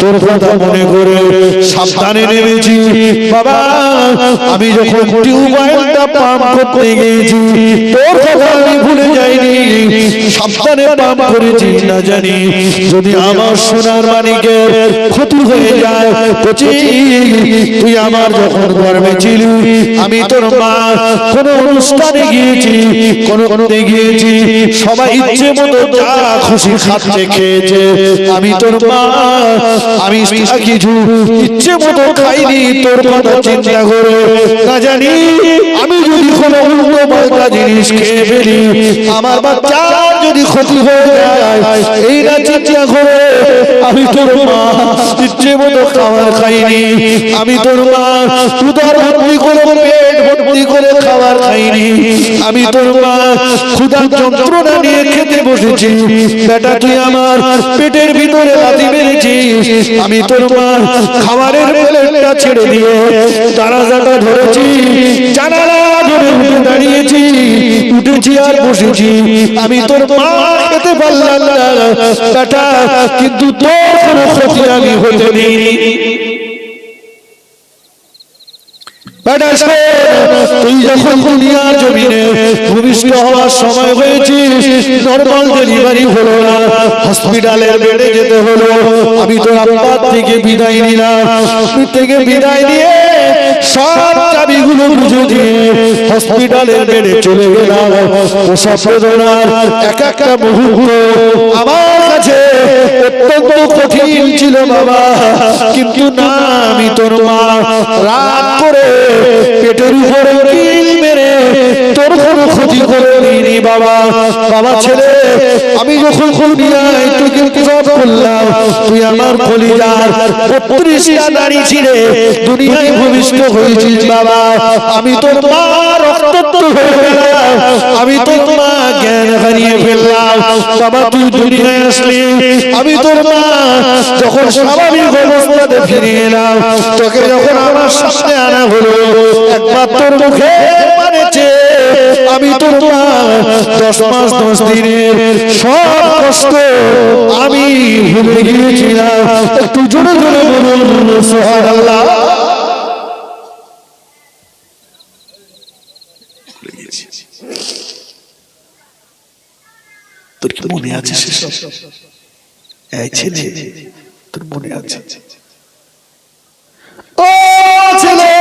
তোর কথা মনে করে সাবধানে নেমেছি বাবা। আমি যখন টিউবওয়েলটা পাম্প করতে গিয়েছি তোর কথা আমি ভুলে যাইনি, সাবধানে পাম্প করেছি। না জানি যদি আমার সোনার মানিকের ক্ষতি হয়ে যায়। তুই আমার যখন গর্ভে ছিলি আমি তোর মা কোন অনুষ্ঠানে গিয়েছি, কোন গিয়েছি, সবাই ইচ্ছে মতো যা খুশি খাচ্ছে খেয়েছে, আমি তোর মা আমি কিছু ইচ্ছে মতো খাইনি তোর কথা চিন্তা করে। না জানি আমি যদি কোনো উল্টো পাল্টা জিনিস খেয়ে ফেলি আমার বাচ্চার যদি ক্ষতি হয়ে যায়, এই না চিন্তা করে আমি তোর মা ইচ্ছে মতো খাবার খাইনি, আমি তোর মা ক্ষুধার ভর্তি করে পেট ভর্তি করে খাবার খাইনি, আমি তোর মা ক্ষুধার যন্ত্রণা নিয়ে খেতে বসেছি বেটা, তুই আমার পেটের ভিতরে লাথি মেরেছিস, আমি তোর মা খাবারের প্লেটটা ছেড়ে দিয়ে দরজাটা ধরেছি, জানালা ধরে উঠে দাঁড়িয়েছি, উঠেছি আর বসেছি, আমি তোর মা খেতে পারলাম না বেটা, কিন্তু তোর কোনো ক্ষতি আমি হতে দিইনি। তুই যখন দুনিয়ার জমিনে ভূমিষ্ঠ হওয়ার সময় হয়েছিস, নরমাল ডেলিভারি হলো না, হসপিটালের বেডে যেতে হলো, আমি তোর আব্বার থেকে বিদায় নিলাম, থেকে বিদায় নিয়ে সব চাবিগুলো বুঝে দিয়ে হসপিটালের বেডে চলে গেলাম। প্রসব বেদনার এক একটা মুহূর্ত আমার কাছে অত্যন্ত কঠিন ছিল বাবা, কিন্তু না আমি তোর মা রাগ করে পেটের উপরে কিল মেরে তোর কোনো ক্ষতি করে দিইনি বাবা। বাবা ছেলে আমি যখন দুনিয়ায় তোকে প্রসব করলাম তুই আমার কলিজার 32টা নারী ছিঁড়ে দুনিয়ায় ভূমিষ্ঠ হয়েছিস বাবা, আমি তোর মা রক্তাক্ত হয়ে গেলাম, আমি তোর মা জ্ঞান হারিয়ে ফেললাম বাবা, তুই দুনিয়ায় আসলি, আমি তোর মা যখন স্বাভাবিক অবস্থাতে ফিরে এলাম, তোকে যখন আমার সামনে আনা হলো একবার তোর মুখে মানেছে আমি তোর মা 10 মাস 10 দিনের সব কষ্ট আমি ভুলে গিয়েছিলাম। একটু জোরে জোরে বলুন সুবহানাল্লাহ। কি মনে আছে সেসব? এই ছেলে, তোর মনে আছে? ও ছেলে,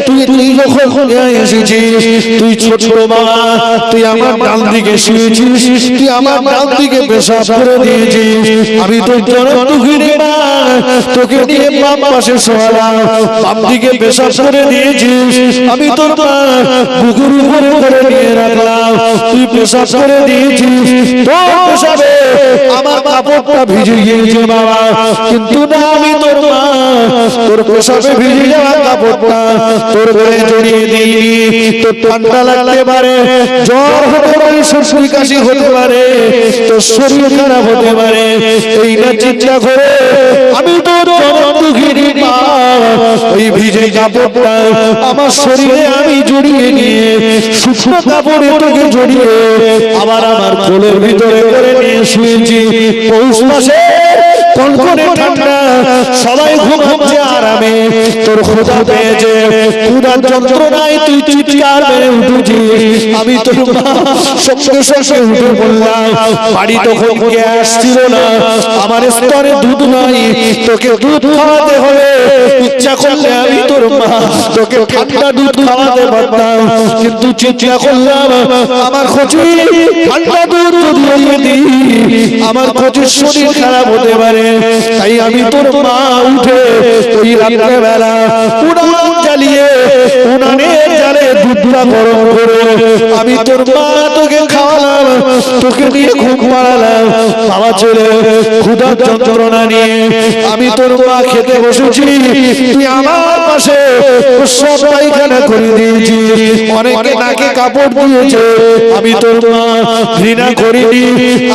তুই যখন এসেছিস, তুই ছোট বাবা, তুই আমার ডান দিকে শুয়েছিস, তুই আমার ডান দিকে পেশাব করে দিয়েছিস। আমি তোর জনম দুঃখিনী মা, তোকে নিয়ে বাম পাশে শোয়ালাম, বাম দিকে পেশাব করে দিয়েছিস। আমি তোর মা বুকুর উপরে করে নিয়ে রাখলাম, তুই পেশাব করে দিয়েছিস। তোর পেশাবে আমার কাপড়টা ভিজে গিয়েছে বাবা, কিন্তু না, আমি তোর মা তোর পেশাবে ভিজে যাওয়া কাপড়টা তোর গায়ে জড়িয়ে দিই। তোর ঠান্ডা লাগতে পারে, জ্বর হতে পারে, সর্দি কাশি হতে পারে, তোর শরীর খারাপ হতে পারে, এই না চিন্তা করে আমি তোর জনম দুঃখিনী মা ওই ভিজে কাপড়টা আমার শরীরে আমি জড়িয়ে নিয়ে শুকনো কাপড়ে তোকে জড়িয়ে আবার আমার কোলের ভিতরে করে নিয়ে শুয়েছি। পৌষ মাসে কনকনে ঠান্ডা, সবাই ঘুমাচ্ছে আরামে, তোর ক্ষুধা পেয়েছে, ক্ষুধার যন্ত্রণায় তুই চিৎকার মেরে উঠেছিস। আমি তোর মা সঙ্গে সঙ্গে উঠে বললাম, বাড়ি তখন গ্যাস ছিল না, আমার স্তরে দুধ নাই, তোকে দুধ খাওয়াতে হবে। ইচ্ছা করলে আমি তোর মা তোকে ঠান্ডা দুধ খাওয়াতে পারতাম, কিন্তু চিন্তা করলাম আমার কচি ঠান্ডা দুধ দিয়ে দিই, আমার কচির শরীর খারাপ হতে পারে, তাই আমি তোর মা উঠে ওই রাত্রে বেলা উনান জ্বালিয়ে উনানের জালে দুধটা গরম করে আমি তোর মা তোকে খাওয়ালাম, তোকে নিয়ে ঘুম পাড়ালাম। বাবা ছেলে ক্ষুধার যন্ত্রণা নিয়ে আমি তোর মা খেতে বসেছি, তুই আমার পাশে সব পায়খানা করে দিয়েছি, অনেকে নাকে কাপড় দিয়েছে, আমি তোর মা ঘৃণা করিনি।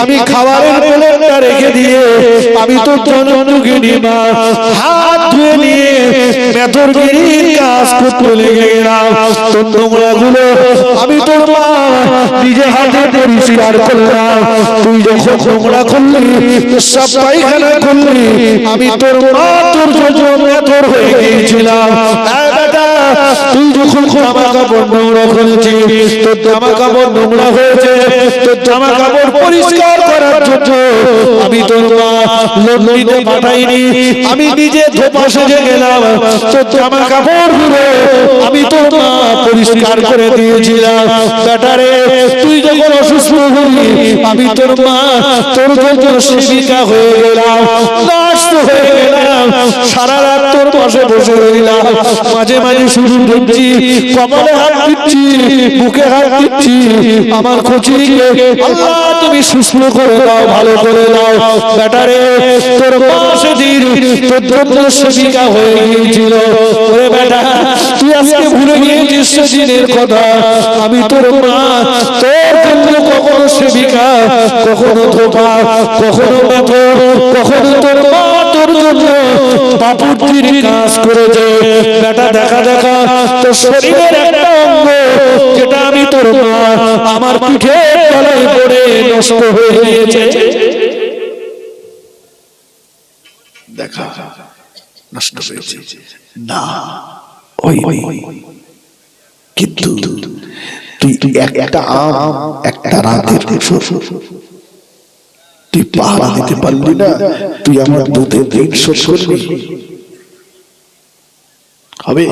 আমি খাবারের প্লেটটা রেখে দিয়ে আমি তোর জনম দুঃখিনী মা হাত ধুয়ে নিয়ে মেথরগিরির কাজ করতে লেগে গেলাম। তোর নোংরা গুলো আমি তোর মা নিজে হাতে পরিষ্কার করলাম। তুই যখন নোংরা করলি, সব পায়খানা করলি, আমি তোর মা তোর জন্য মেথর হয়ে গিয়েছিলাম। তুই যখন জামা কাপড় নোংরা করেছিস, তোর জামা কাপড় নোংরা হয়েছে, তোর জামা কাপড় পরিষ্কার করার জন্য আমি তোর মা লোক নিতে পাঠাইনি, আমি নিজে ধোপা সেজে গেলাম, তোর জামা কাপড় গুলো আমি তোর মা পরিষ্কার করে দিয়েছিলাম। ব্যাটারে তুই যখন অসুস্থ হলি, আমি তোর মা তোর জন্য সেবিকা হয়ে গেলাম, নষ্ট হয়ে গেলাম, সারা রাত তোর পাশে বসে রইলাম, মাঝে মাঝে শুধু দেখছি, কপালে হাত দিচ্ছি, বুকে হাত দিচ্ছি, আমার কচিকে আল্লাহ তুমি সুস্থ করে দাও, ভালো করে দাও। ব্যাটারে তোর মা সেদিন তোর জন্য সেবিকা হয়ে গিয়েছিল। ওরে বেটা, তুই আজকে ভুলে গিয়েছিস সেদিনের কথা। আমি তোর মা তোর জন্য কখনো সেবিকা, কখনো ধোপা, কখনো মেথর, কখনো তোর মা তোর জন্য বাপুটির কাজ করেছে। বেটা দেখা দেখা তোর শরীরের একটা অঙ্গ যেটা আমি তোর মা আমার পিঠে তলায় পড়ে নষ্ট হয়ে গিয়েছে। দেখা নষ্ট হয়েছে না, ওই কিন্তু তুই একটা আম, একটা রাতের তুই পাহারা দিতে পারলি না, তুই আমার দুধের ঋণ শোধ করবি হবে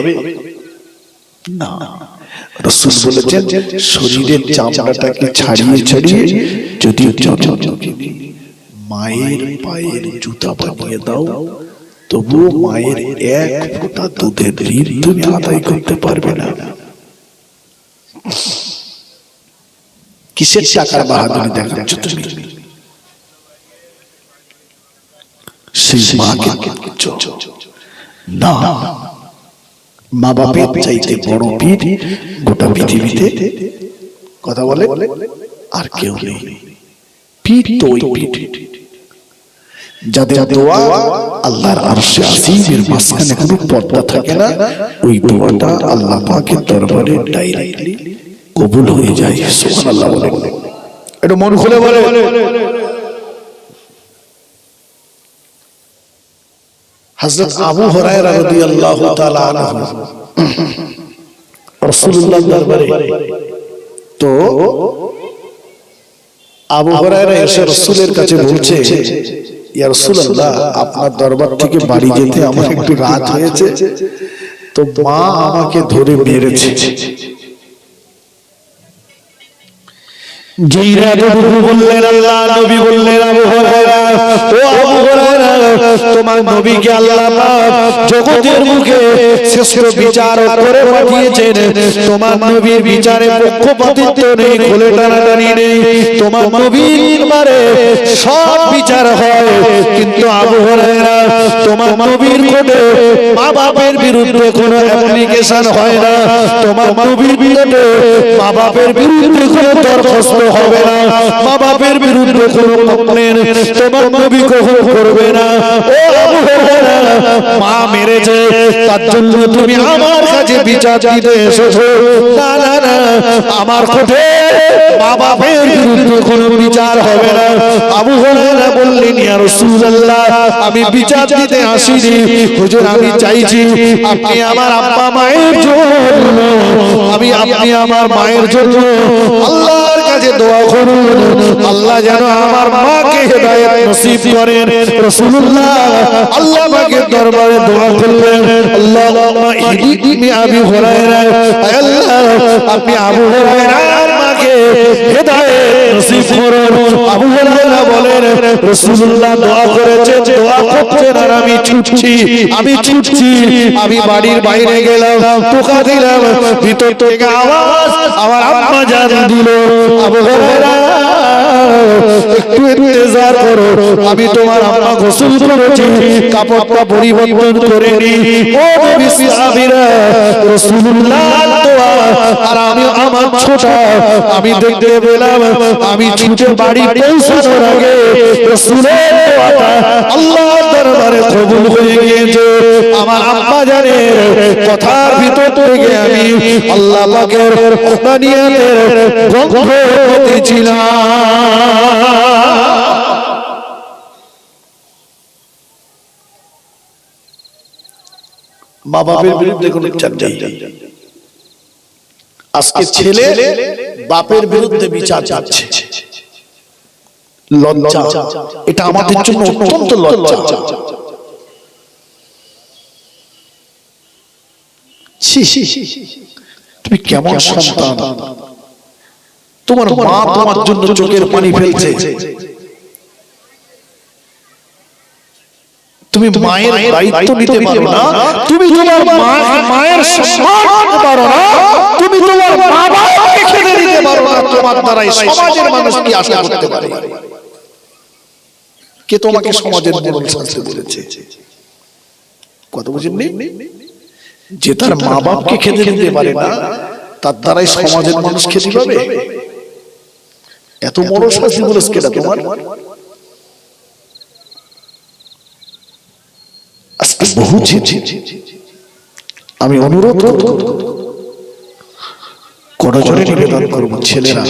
না। রাসূল বলেছেন, শরীরের চামড়াটাকে ছাড়িয়ে ছাড়িয়ে যদি মায়ের পায়ের জুতা বানিয়ে দাও, তবুও মায়ের এক ফোঁটা দুধের ঋণ তুমি আদায় করতে পারবে না। কিসের টাকার বাহাদুরি দেখাচ্ছ তুমি? সেই মাকে না, মা বাপের চাইতে বড় পীর গোটা পৃথিবীতে কথা বলে আর কেউ নেই। পীর তো ওই পীর যাদের দোয়া আল্লাহর আরশে আসীমের মাঝখানে কোনো পর্দা থাকে না, ওই দোয়াটা আল্লাহ পাকের দরবারে ডাইরেক্টলি কবুল হয়ে যায়। সুবহানাল্লাহ বলে, এটা মন খুলে বলে। হযরত আবু হুরায়রা রাদিয়াল্লাহু তাআলা আনহু রাসূলুল্লাহর দরবারে তো আবু হুরায়রা এসে রাসূলের কাছে বলছে, ইয়া রাসূলুল্লাহ, আপনার দরবার থেকে বাড়ি যেতে আমার একটু রাত হয়েছে, তো মা আমাকে ধরে মেরেছে। যেই রাতটুকু বললেন আল্লাহ নবী বললেন, আবু হুরায়রা, ও আবু হুরায়রা, তোমার নবীকে আল্লাহ পাক জগতের মুখে শ্রেষ্ঠ বিচারক করে পাঠিয়েছেন। তোমার নবীর বিচারে পক্ষপাতিত্ব নেই, কোলে টানাটানি নেই। তোমার নবীর বারে সব বিচার হয়, কিন্তু আবু হুরায়রা, তোমার নবীর কোর্টে মা বাপের বিরুদ্ধে কোনো অ্যাপ্লিকেশন হয় না। তোমার নবীর বিরুদ্ধে মা বাপের বিরুদ্ধে কোনো দরখাস্ত হবে না, মা বাপের বিরুদ্ধে কোনো কমপ্লেন তোমার নবী কখনো করবে না। ও আবু হুরায়রা, মা মেরেছে তার জন্য তুমি আমার কাছে বিচার দিতে এসেছো? না না না, আমার কোর্টে মা বাপের বিরুদ্ধে কোনো বিচার হবে না। আবু হুরায়রা বললেন, ইয়া রাসূলুল্লাহ, আমি বিচার দিতে আসিনি হুজুর, আমি চাইছি আপনি আমার আব্বা মায়ের জন্য, আপনি আমার মায়ের জন্য আল্লাহর কাছে দোয়া করুন, আল্লাহ যেন আমার মাকে হেদায়েত নসিব করেন। রাসূলুল্লাহ আল্লাহ পাকের দরবারে দোয়া করলেন, আল্লাহুম্মা ইহদিনি আবি হুরায়রা, আল্লাহ আপনি আবু হুরায়রার মাকে হেদায়েত নসিব করুন। আবু হুরায়রা বলেন, রাসূলুল্লাহ দোয়া করেছেন, দোয়া করছেন, আর আমি ছুটছি, আমি বাড়ির বাইরে গেলাম, টোকা দিলাম, ভিতর থেকে আওয়াজ আমার আম্মা জান দিল, আবু হুরায়রা একটু ইন্তজার করো, আমি তোমার আম্মা গোসল করেছি, কাপড়টা পরিবর্তন করে নি। ও নবী সাহাবীরা, রাসূলুল্লাহ দোয়া আর আমি আমার ছোটা, আমি দেখতে পেলাম, আমি ছুটে বাড়ি পৌঁছানোর আগে রাসূলের দোয়াটা আল্লাহর দরবারে কবুল হয়ে গিয়েছে। আমার আম্মা জানের কথার ভিতর থেকে আমি আল্লাহ পাকের রহমানিয়াতের গন্ধ পেয়েছিলাম। মা বাপের বিরুদ্ধে কোনো বিচার নেই। আজকে ছেলে বাপের বিরুদ্ধে বিচার চাচ্ছে, লজ্জা, এটা আমাদের জন্য অত্যন্ত লজ্জা। তুমি কেমন সন্তান, তোমার মা তোমার জন্য চোখের পানি ফেলছে, তুমি মায়ের দায়িত্ব নিতে পারো না, তুমি তোমার মায়ের সম্মান করতে পারো না, তুমি তোমার মা বাবাকে খেতে দিতে পারো না, তোমার দ্বারাই সমাজের মানুষ কি আশা করতে পারে? কে তোমাকে সমাজের মোড়ল সাজতে বলেছে? কথা বুঝেননি? যে তার মা বাপকে খেতে দিতে পারে না, তার দ্বারাই সমাজের মানুষ খেতে পাবে? এত মোড়ল সাজতে বলেছে কেটা তোমার? আজকে বহু আমি অনুরোধ করজোরে নিবেদন করব, ছেলেরা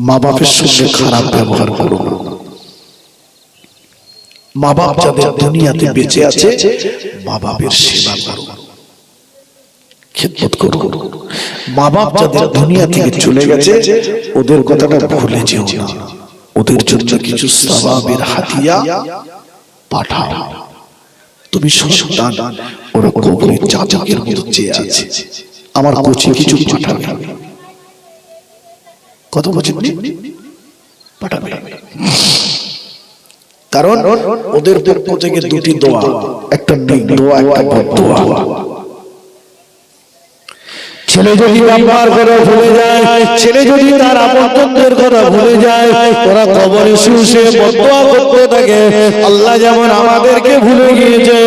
মা বাপের সঙ্গে খারাপ ব্যবহার করো না। মা বাপ যাদের দুনিয়াতে বেঁচে আছে, মা বাপের সেবা করো, খেদমত করো। মা বাপ যাদের দুনিয়া থেকে চলে গেছে, ওদের কথাটা ভুলে যেও না, ওদের জন্য কিছু সওয়াবের হাদিয়া পাঠাও। তুমি সন্তান, ওরা কবরের চাচাকের মতো চেয়ে আছে, আমার কাছে কিছু পাঠাবে, কত বছর পাঠাবে। কারণ ওদের পক্ষ থেকে দুটি দোয়া, একটা নেক দোয়া, একটা বদদোয়া। ছেলে যদি বাবার কথা ভুলে যায়, ছেলে যদি তার আপনজনদের কথা ভুলে যায়, ওরা কবরে শুয়ে বদদোয়া করতে থাকে, আল্লাহ যেমন আমাদেরকে ভুলে গিয়েছে,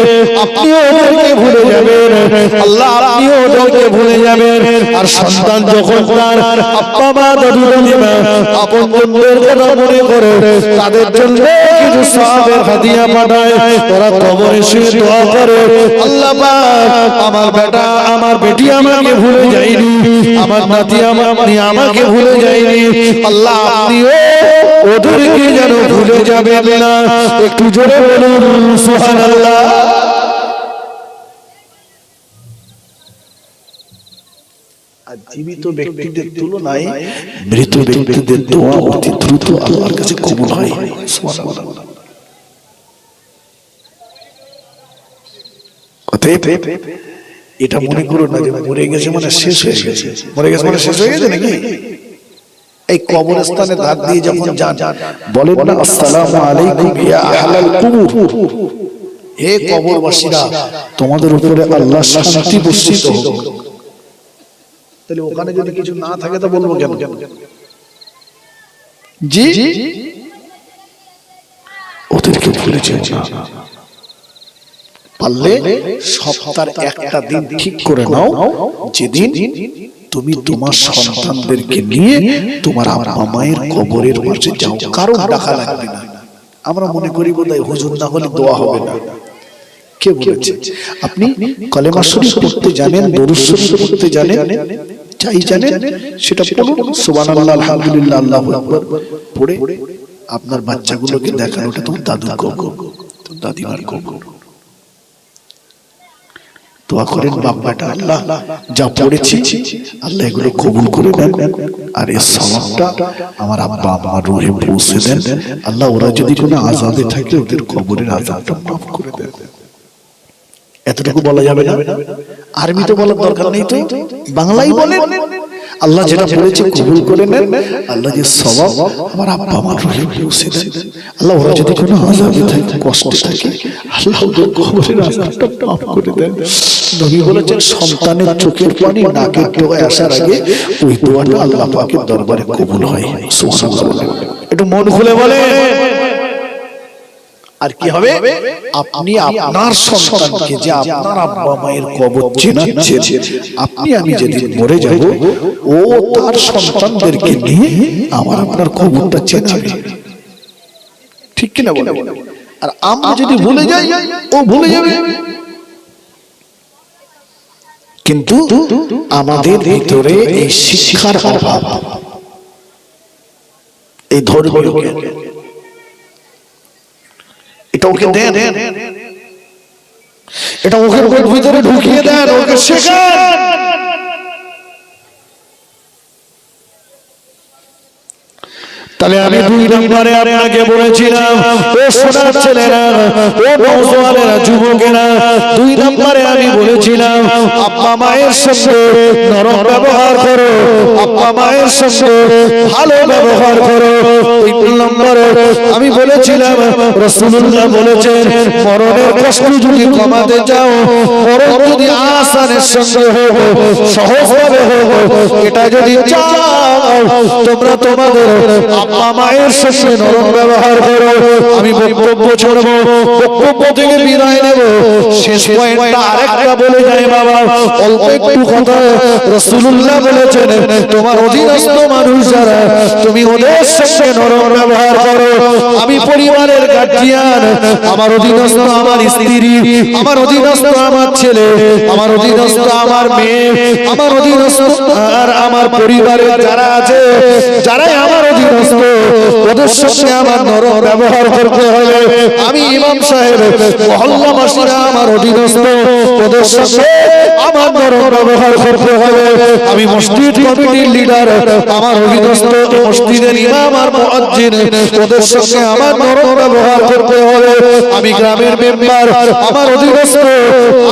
আপনিও ওদেরকে ভুলে যাবেন, আল্লাহ আপনিও ওদেরকে ভুলে যাবেন। আর সন্তান যখন তার আব্বা মা দাদু দাদিমা আপনজনদের কথা মনে করে তাদের জন্য কিছু সওয়াবের হাদিয়া পাঠায়, ওরা কবরে শুয়ে দোয়া করে, আল্লাহ পাক আমার বেটা আমার বেটি আমাকে ভুলে যায়নি, আমার নাতি আমাকে ভুলে যায়নি, আল্লাহ আপনিও ওদেরকে যেন ভুলে যাবেন না। একটু জোরে বলুন সুবহানাল্লাহ। আর জীবিত ব্যক্তিদের তুলনায় মৃত ব্যক্তিদের দোয়া অতি দ্রুত আল্লাহর কাছে কবুল হয়। সুবহানাল্লাহ। অতএব এটা মনে করো না যে মরে গেছে মানে শেষ হয়ে গেছে, মরে গেছে মানে শেষ হয়ে গেছে নাকি? এই কবরস্থানে দাঁত দিয়ে যখন যান বলেন না আসসালামু আলাইকুম ইয়া আহলাল কুবুর, হে কবরবাসীরা তোমাদের উপরে আল্লাহর শান্তি বর্ষিত হোক। তাহলে ওখানে যদি কিছু না থাকে তো বলবো কেন? জি ওদেরকে ভুলে যেও না। পারলে সপ্তাহের একটা দিন ঠিক করে নাও, যেদিন তুমি তোমার সন্তানদেরকে নিয়ে তোমার আব্বা মায়ের কবরের পাশে যাও, কারো ডাকা লাগবে না। আমরা মনে করি বোধহয় হুজুর না হলে দোয়া হবে না। কে বলেছে? আপনি কলেমা শরীফ পড়তে জানেন, দরুদ শরীফ পড়তে জানেন, চাই জানেন, সেটা পড়ুন। সুবহানাল্লাহ, আলহামদুলিল্লাহ, আল্লাহু আকবার পড়ে আপনার বাচ্চাগুলোকে দেখান ওটা তোমার দাদুর কবর, তোমার দাদিমার কবর। দোয়া করেন বাবাটা আল্লাহ যা পড়েছি আল্লাহ এগুলো কবুল করে নেন, আর এই সওয়াবটা আমার আব্বা আমার রুহে পৌঁছে দেন আল্লাহ। ওরা যদি কোনো আযাবে থাকে ওদের কবরের আযাবটা মাফ করে দেন। এতটুকু বলা যাবে না? আরবি তো বলার দরকার নেই, তো বাংলাই বলেন। আল্লাহ যেটা বলেছে কবুল করে নেন, আল্লাহ যে সওয়াব আমার আব্বা আমার রুহে পৌঁছে দেন আল্লাহ। ওরা যদি কোনো আযাবে থাকে, কষ্টে থাকে, আল্লাহ ওদের কবরের আযাবটা মাফ করে দেন। নবী বলেছেন সন্তানের চোখের পানি নাকের ডগায় আসার আগে ওই দোয়াটা আল্লাহ পাকের দরবারে কবুল হয়। সুবহানাল্লাহ। একটু মন খুলে বলে। আর কি হবে? আপনি আপনার সন্তানকে যে আপনার আব্বা মায়ের কবর চেনাচ্ছেন, আপনি আমি যেদিন মরে যাব ও তার সন্তানদেরকে নিয়ে আমার আপনার কবরটা চেনাবে। ঠিক কিনা বলে? আর আমরা যদি ভুলে যাই ও ভুলে যাবে। কিন্তু আমাদের ভিতরে এই শিক্ষার অভাব, এই ধর্মীয় জ্ঞান, এটা ওকে দেন, এটা ওকে ভিতরে ঢুকিয়ে দেন, ওকে শেখান। তাহলে আমি 2 নম্বরে আপনাকে বলেছিলাম ও সোনার ছেলেরা, ও নওজোয়ানেরা, যুবকেরা, 2 নম্বরে আমি বলেছিলাম আব্বা মায়ের সঙ্গে নরম ব্যবহার করো, আব্বা মায়ের সঙ্গে ভালো ব্যবহার করো। 3 নম্বরে আমি বলেছিলাম রাসূলুল্লাহ বলেছেন মরণের কষ্ট যদি কমাতে চাও, মরণ যদি আসানের সঙ্গে হোক, সহজভাবে হোক, এটা যদি চাও তোমরা তোমাদের আব্বা মায়ের সঙ্গে নরম ব্যবহার করো। আমি বক্তব্য ছাড়বো, বক্তব্য থেকে বিদায় নেব। শেষ পয়েন্টটা আরেকটা বলে যাই বাবা, অল্প একটু কথা। রাসূলুল্লাহ বলেছেন তোমার অধীনস্থ মানুষ যারা, তুমি ওদের সঙ্গে নরম ব্যবহার করো। আমি পরিবারের গার্জিয়ান, আমার অধীনস্থ আমার স্ত্রী, আমার অধীনস্থ আমার ছেলে, আমার অধীনস্থ আমার মেয়ে, আমার অধীনস্থ আর আমার পরিবারের যারা আছে, যারাই আমার অধীনস্থ, ওদের সঙ্গে আমার নরম ব্যবহার করতে হবে। আমি ইমাম সাহেব, মহল্লাবাসীরা আমার অধীনস্থ, ওদের সঙ্গে আমার নরম ব্যবহার করতে হবে। আমি মসজিদ কমিটির লিডার, আমার অধীনস্থ মসজিদের ইমাম আর মুয়াজ্জিন, ওদের সঙ্গে আমার নরম ব্যবহার করতে হবে। আমি গ্রামের মেম্বার, আমার অধীনস্থ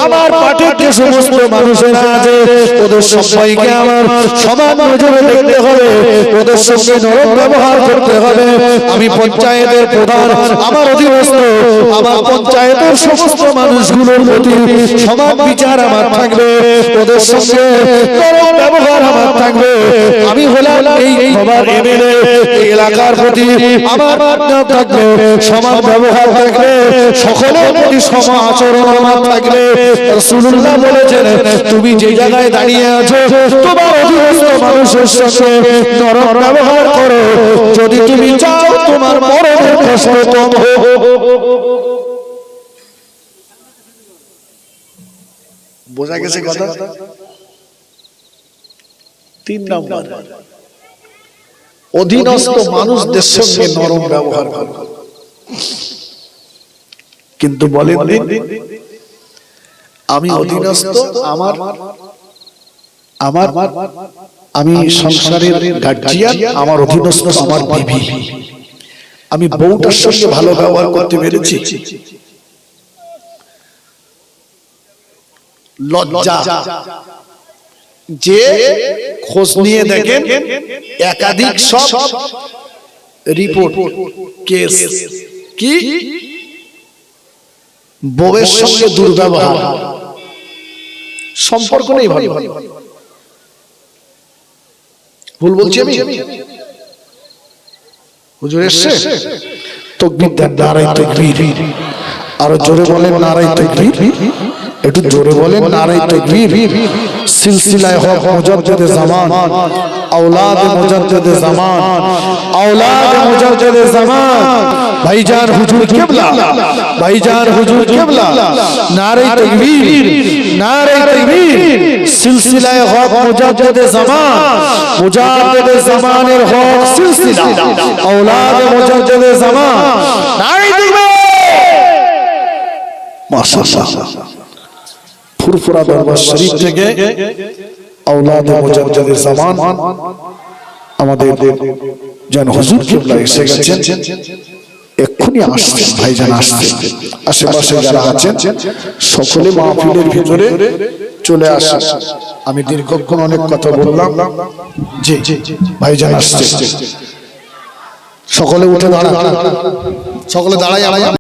আমার পার্টির যে সমস্ত মানুষেরা আছে, ওদের সবাইকে আমার সমান নজরে দেখতে হবে, ওদের সঙ্গে নরম ব্যবহার করতে হবে। আমি পঞ্চায়েতের প্রধান, আমার অধীনস্থ আমার পঞ্চায়েতের সমস্ত মানুষগুলোর প্রতি সমান বিচার আমার থাকবে, ওদের সঙ্গে নরম ব্যবহার আমার থাকবে। আমি হলাম এই সবার এমএলএ, এই এলাকার প্রতি আমার থাকবে সমান ব্যবহার থাকবে, সকলের প্রতি সম আচরণ আমার থাকবে। রাসূলুল্লাহ বলেছেন তুমি যে জায়গায় দাঁড়িয়ে আছো তোমার অধীনস্থ মানুষের সঙ্গে নরম ব্যবহার করো, যদি তুমি চাও তোমার মরণের কষ্ট কম হোক। বোঝা গেছে কথা? 3 নম্বর, অধীনস্থ মানুষদের সঙ্গে নরম ব্যবহার করো। কিন্তু বলেন আমি অধীনস্থ, আমার আমি সংসারের গার্জিয়ান, আমার অধীনস্থ আমার বিবি, আমি বউটার সঙ্গে ভালো ব্যবহার করতে পেরেছি। লজ্জা যে খোঁজ নিয়ে দেখেন একাধিক সব রিপোর্ট কেস কি বউয়ের সঙ্গে দুর্ব্যবহার, সম্পর্ক নেই ভালো। ভুল বলছি আমি? হুজুর এসছে তাকবীর দেন, নারায়ে তাকবীর। আর জোরে বলেন নারায়ে তাকবীর, একটু জোরে বলেন নারায়ে তাকবীর। সিলসিলায়ে হক মুজাদ্দিদে জামান, औलाद मुजद्दिदे জামান, औलाद मुजद्दिदे জামান, ভাইজান হুজুর কিবলা, ভাইজান হুজুর কিবলা, নারায়ে তাকবীর, নারায়ে তাকবীর। সিলসিলায়ে হক মুজদ্দিদে জামান, মুজদ্দিদে জামানের হক সিলসিলা, औलाद মুজদ্দিদে জামান, নারায়ে তাকবীর। মাশাআল্লাহ। ফুরফুরা দরবার শরীফ থেকে औलाद মুজদ্দিদে জামান আমাদের জান হুজুর কিবলা এসে গেছেন, এক্ষুনি আসছেন, ভাইজান আসছেন। আশেপাশে যারা আছেন সকলে মাহফিলের ভিতরে চলে আসেন। আমি দীর্ঘক্ষণ অনেক কথা বললাম, জি ভাইজান আসছেন। সকলে উঠে দাঁড়ান, সকলে দাঁড়াই।